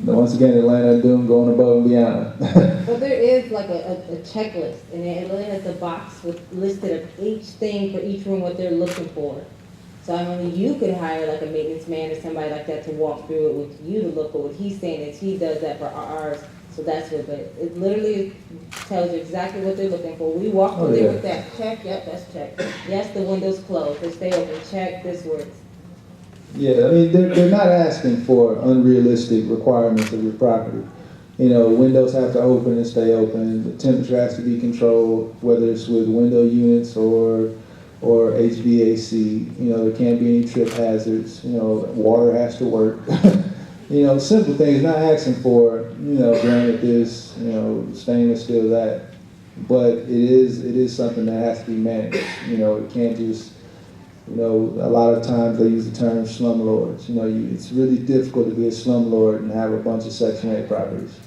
once again, Atlanta going above and beyond. But there is like a checklist, and Atlanta has a box with listed of each thing for each room, what they're looking for. So you could hire like a maintenance man or somebody like that to walk through it with you to look at what he's saying is he does that for ours. So that's what, but it literally tells you exactly what they're looking for. We walk through there with that, check, yep, that's check. Yes, the window's closed, they stay open, check, this works. Yeah, they're not asking for unrealistic requirements of your property. Windows have to open and stay open. The temperature has to be controlled, whether it's with window units or HVAC. There can't be any trip hazards. Water has to work. Simple things. Not asking for granite this, stainless steel that, but it is something that has to be managed. It can't just. A lot of times they use the term slumlords. It's really difficult to be a slumlord and have a bunch of Section 8 properties.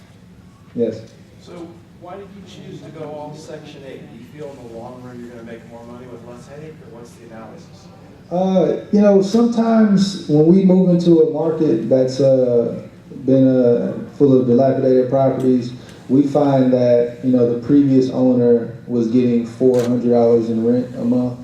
Yes? So why did you choose to go all Section 8? Do you feel in the long run you're going to make more money with less headache, or what's the analysis? Sometimes when we move into a market that's been full of dilapidated properties, we find that, the previous owner was getting $400 in rent a month.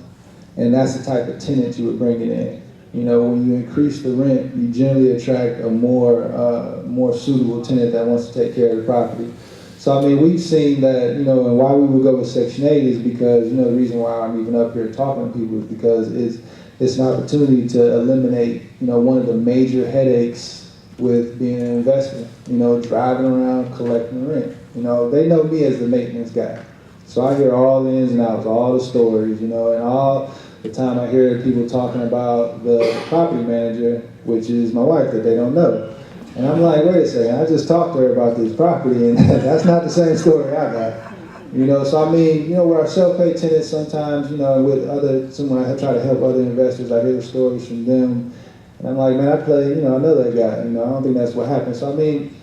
And that's the type of tenant you would bring it in. When you increase the rent, you generally attract a more suitable tenant that wants to take care of the property. So we've seen that, and why we would go with Section 8 is because, the reason why I'm even up here talking to people is because it's an opportunity to eliminate, one of the major headaches with being an investor. Driving around collecting rent. They know me as the maintenance guy. So I hear all the ins and outs, all the stories, and all the time I hear people talking about the property manager, which is my wife, that they don't know. And I'm like, wait a second, I just talked to her about this property, and that's not the same story I got. So with our self-pay tenants sometimes, with when I try to help other investors, I hear the stories from them, And I'm like, man, I know that guy. I don't think that's what happened. So I mean,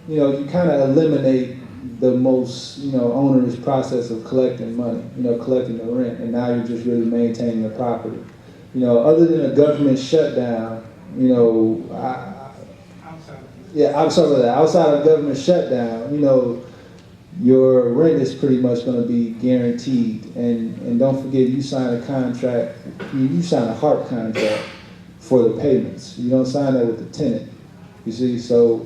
you kind of eliminate the most, onerous process of collecting money, collecting the rent, and now you're just really maintaining the property. Other than a government shutdown, outside of government shutdown, your rent is pretty much going to be guaranteed. And don't forget, you sign a contract, you sign a HARP contract for the payments. You don't sign that with the tenant. You see, so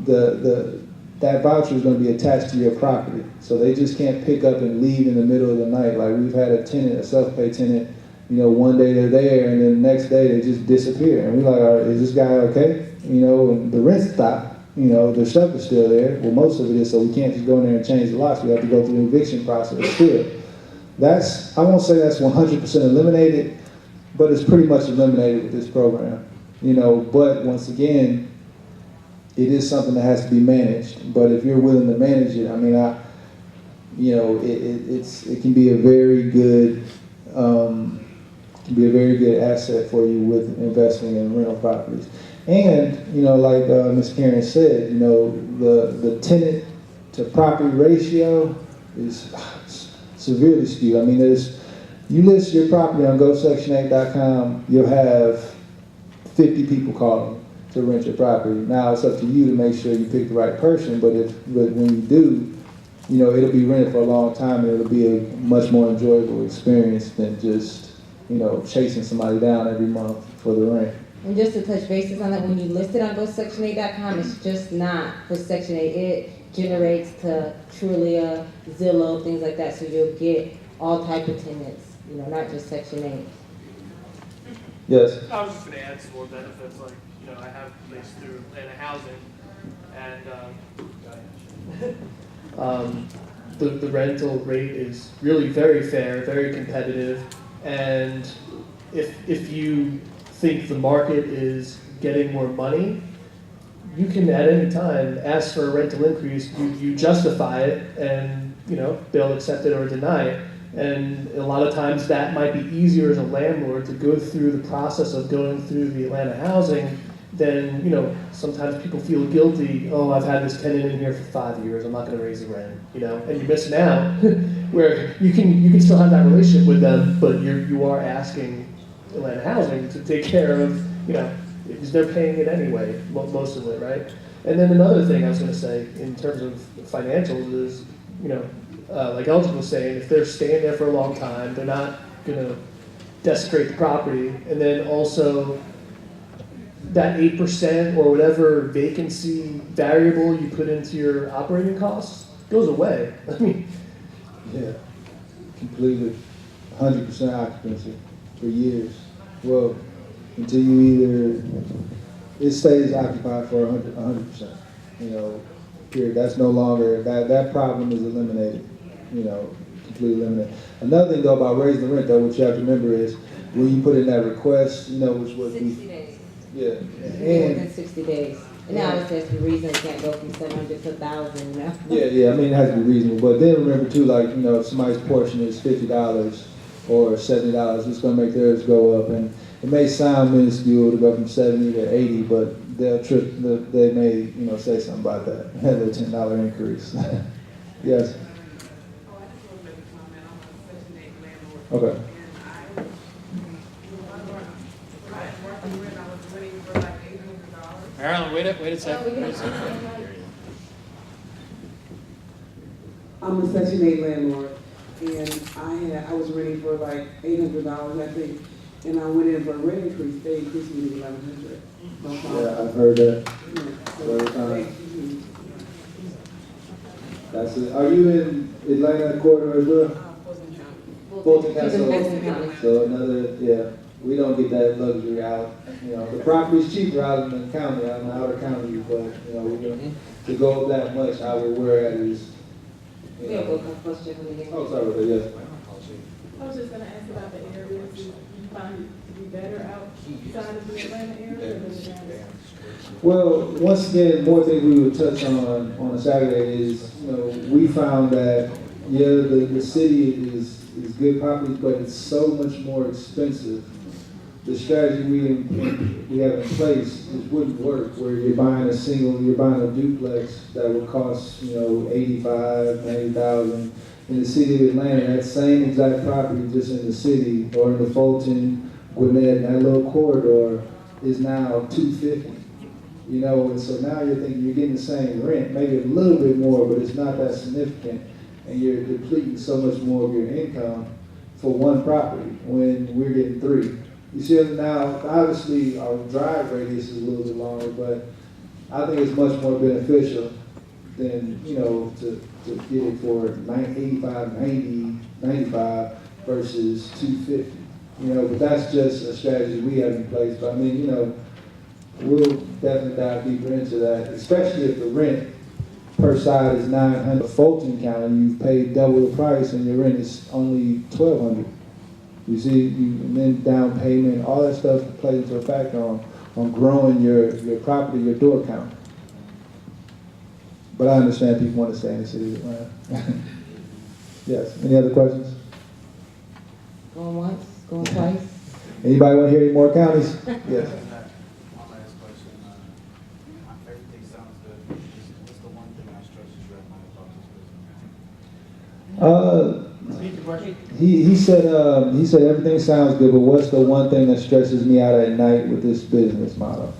that voucher is going to be attached to your property. So they just can't pick up and leave in the middle of the night. Like we've had a tenant, a self-pay tenant, one day they're there and then the next day they just disappear. And we're like, all right, is this guy okay? And the rent stopped. The stuff is still there. Well, most of it is, so we can't just go in there and change the locks. We have to go through the eviction process still. I won't say that's 100% eliminated, but it's pretty much eliminated with this program. But once again, it is something that has to be managed. But if you're willing to manage it, I mean, it can be a very good, asset for you with investing in rental properties. And, like Ms. Karen said, the tenant to property ratio is severely skewed. I mean, you list your property on GoSection8.com, you'll have 50 people calling to rent your property. Now it's up to you to make sure you pick the right person, but when you do, it'll be rented for a long time and it'll be a much more enjoyable experience than just, chasing somebody down every month for the rent. And just to touch bases on that, when you list it on GoSection8.com, it's just not for Section 8. It generates to Trulia, Zillow, things like that, so you'll get all type of tenants, not just Section 8. Yes. I was just going to add some more benefits, like, I have a place through Atlanta Housing, and the rental rate is really very fair, very competitive, and if you think the market is getting more money, you can at any time ask for a rental increase. You justify it, and they'll accept it or deny it. And a lot of times that might be easier as a landlord to go through the process of going through the Atlanta Housing than, sometimes people feel guilty. Oh, I've had this tenant in here for 5 years. I'm not going to raise the rent, and you're missing out. Where you can still have that relationship with them, but you are asking Atlanta Housing to take care of, because they're paying it anyway, most of it, right? And then another thing I was going to say in terms of financials is, like Elgin was saying, if they're staying there for a long time, they're not going to desecrate the property. And then also that 8% or whatever vacancy variable you put into your operating costs goes away. I mean, yeah, completely, 100% occupancy for years. Well, until it stays occupied for 100%. Period. That's no longer, that problem is eliminated. Completely eliminated. Another thing though about raising the rent though, what you have to remember is when you put in that request, which was 60 days. Yeah. More than 60 days. And now it says the reason it can't go from 700 to 1,000, Yeah, I mean, it has to be reasonable. But then remember too, like, if somebody's portion is $50 or $70, it's gonna make theirs go up. And it may sound minuscule to go from 70 to 80, but they may, say something about that. Have a $10 increase. Yes. Okay. Marilyn, wait a second. I'm a Section 8 landlord, and I was renting for like $800, I think, and I went in for a rent increase. They increased me to $1,100. No problem. Yeah, I've heard that. Yeah, That's it. Are you in Atlanta corridor as well? Fulton County. So another, we don't get that luxury out. The property's cheaper out in the county, out in the outer county, but to go up that much, I would worry at is. Oh, sorry about that. Yes. I was just going to ask about the areas. Do you find it to be better outside of the Atlanta area or the Dallas? Well, once again, more things we would touch on a Saturday is, we found that, the city is good properties, but it's so much more expensive the strategy we have in place just wouldn't work, where you're buying a duplex that would cost, 85, 90,000. In the city of Atlanta, that same exact property just in the city or in the Fulton, Gwinnett, that little corridor is now 250. And so now you're thinking you're getting the same rent, maybe a little bit more, but it's not that significant, and you're depleting so much more of your income for one property when we're getting 3. You see, now obviously our drive radius is a little bit longer, but I think it's much more beneficial than to get it for 85, 90, 95 versus 250. But that's just a strategy we have in place. But I mean, we'll definitely dive deeper into that, especially if the rent per side is $900. Fulton County, you've paid double the price and your rent is only $1,200. You see, and then down payment, all that stuff plays into a factor on growing your property, your door count. But I understand people want to stay in the city of Atlanta. Yes, any other questions? Going once, going twice. Anybody want to hear any more counties? Yes. One last question. Everything sounds good. What's the one thing that stresses you out about this business? Repeat the question. He said everything sounds good, but what's the one thing that stresses me out at night with this business model?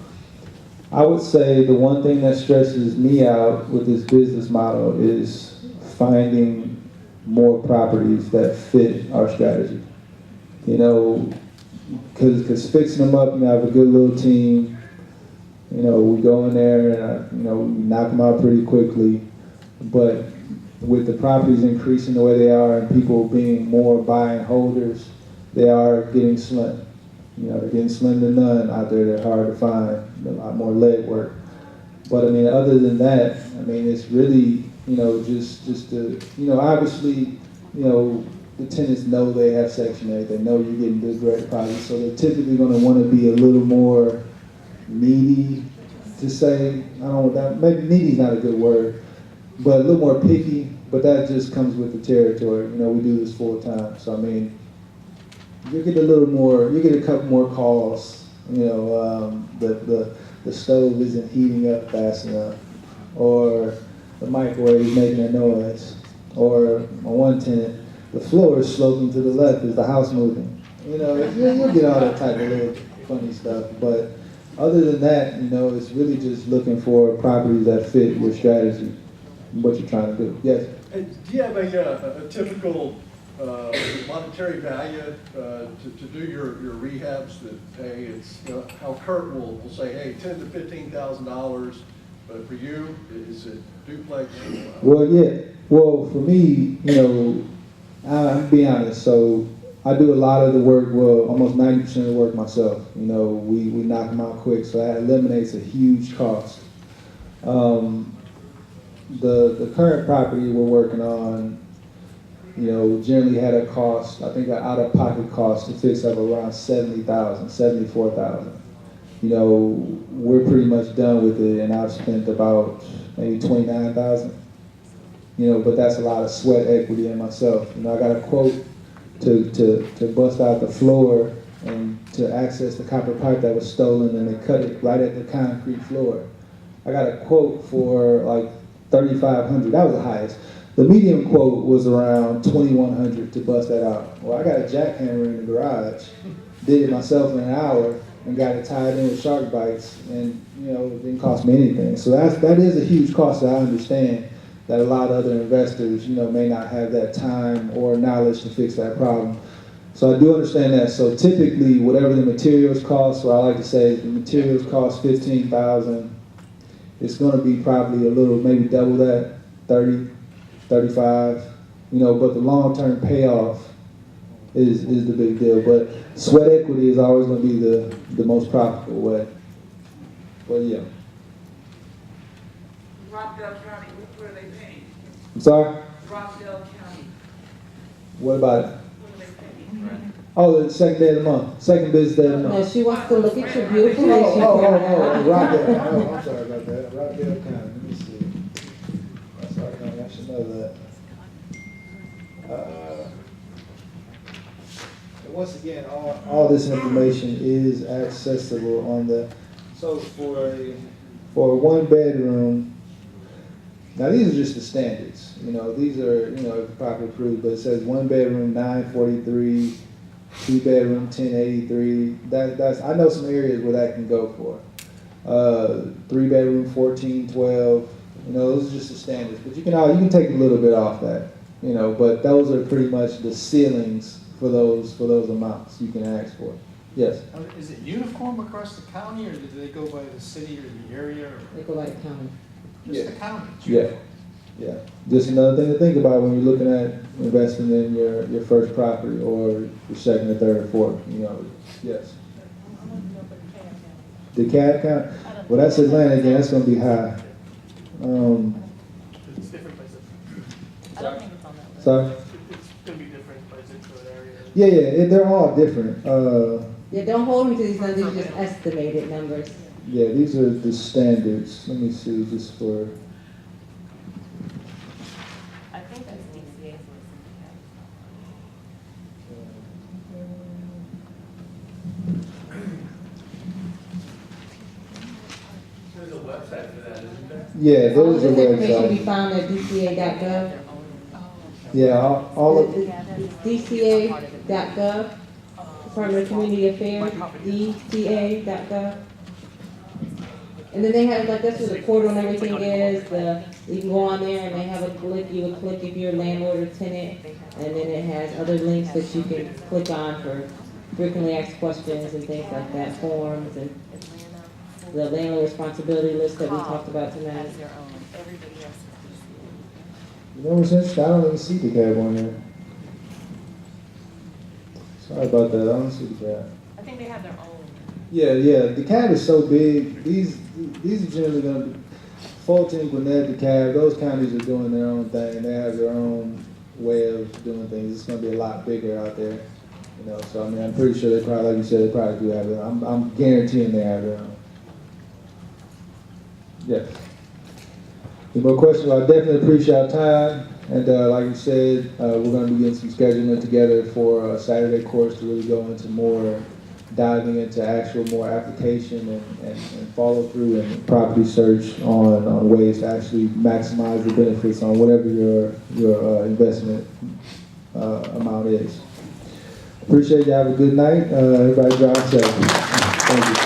I would say the one thing that stresses me out with this business model is finding more properties that fit our strategy. Because fixing them up, have a good little team. We go in there and we knock them out pretty quickly. But with the properties increasing the way they are and people being more buying holders, they are getting slim. They're getting slim to none out there. They're hard to find, a lot more leg work. But other than that, it's really, just to, obviously, the tenants know they have Section 8. They know you're getting good great prices, so they're typically going to want to be a little more needy, to say. I don't know that, maybe needy is not a good word, but a little more picky. But that just comes with the territory. We do this full time, so you get a little more, you get a couple more calls. The stove isn't heating up fast enough, or the microwave is making a noise, or on one tenant, the floor is sloping to the left. Is the house moving? You'll get all that type of little funny stuff. But other than that, it's really just looking for properties that fit your strategy, and what you're trying to do. Yes. Hey, do you have a typical monetary value to do your rehabs that, hey, it's, how Kurt will say, hey, $10,000 to $15,000, but for you, is it duplex? Well, yeah. Well, for me, I'll be honest. So I do a lot of the work, almost 90% of the work myself. We knock them out quick, so that eliminates a huge cost. The current property we're working on, generally had a cost, I think an out-of-pocket cost to fix up around $70,000, $74,000. We're pretty much done with it, and I've spent about maybe $29,000. But that's a lot of sweat equity in myself. I got a quote to bust out the floor and to access the copper pipe that was stolen, and they cut it right at the concrete floor. I got a quote for like $3,500. That was the highest. The medium quote was around $2,100 to bust that out. Well, I got a jackhammer in the garage, did it myself in an hour, and got it tied in with shark bites, and it didn't cost me anything. So that is a huge cost that I understand that a lot of other investors, may not have that time or knowledge to fix that problem. So I do understand that. So typically, whatever the materials cost, so I like to say the materials cost $15,000. It's going to be probably a little, maybe double that, 30, 35. But the long-term payoff is the big deal. But sweat equity is always going to be the most profitable way. But yeah. Rockdale County, what are they paying? I'm sorry? Rockdale County, What about it? what are they paying? Oh, the second day of the month, second business day of the No, month. she wants to look at your beautiful face. Rockdale. Oh, I'm sorry about that. Rockdale County. Let me see. That's our county. I should know that. And once again, all this information is accessible on the, so for a one bedroom, now these are just the standards, these are, properly approved, but it says one bedroom, 943, two bedroom, 1083. I know some areas where that can go for. Three bedroom, 1412. Those are just the standards. But you can take a little bit off that. But those are pretty much the ceilings for those amounts you can ask for. Yes. Is it uniform across the county, or do they go by the city or the area? Or They go by the county. just the county? It's Yeah. uniform. Yeah. Just another thing to think about when you're looking at investing in your first property or your second or third or fourth. Yes. DeKalb County. Well, that's Atlanta again. That's going to be high. It's different by zip. Sorry. It's gonna be different by zip code area. Yeah. They're all different. Yeah, don't hold them to these numbers, these are just estimated numbers. Yeah, these are the standards. Let me see, just for. I think that's DCA's There's a website for that, isn't there? Yeah, All there's a this information we website. found at DCA.gov. Yeah, all of. DCA.gov, Department of Community Affairs, DCA.gov. And then they have, that's where the portal and everything is, you can go on there and they have a click, you would click if you're a landlord or tenant, and then it has other links that you can click on for frequently asked questions and things like that, forms, and the landlord responsibility list that we talked about tonight. What's interesting? I don't even see the cab on there. Sorry about that. I don't see the cab. I think they have their own. Yeah. The cab is so big. These are generally going to be Fulton, Gwinnett, DeKalb. Those counties are doing their own thing. They have their own way of doing things. It's going to be a lot bigger out there. So I'm pretty sure they probably, like you said, they probably do have their own. I'm guaranteeing they have their own. Yes. Any more questions? Well, I definitely appreciate our time. And like you said, we're going to be getting some scheduling together for a Saturday course to really go into more, diving into actual more application and follow through and property search on ways to actually maximize the benefits on whatever your investment amount is. Appreciate you. Have a good night. Everybody drive safe. Thank you.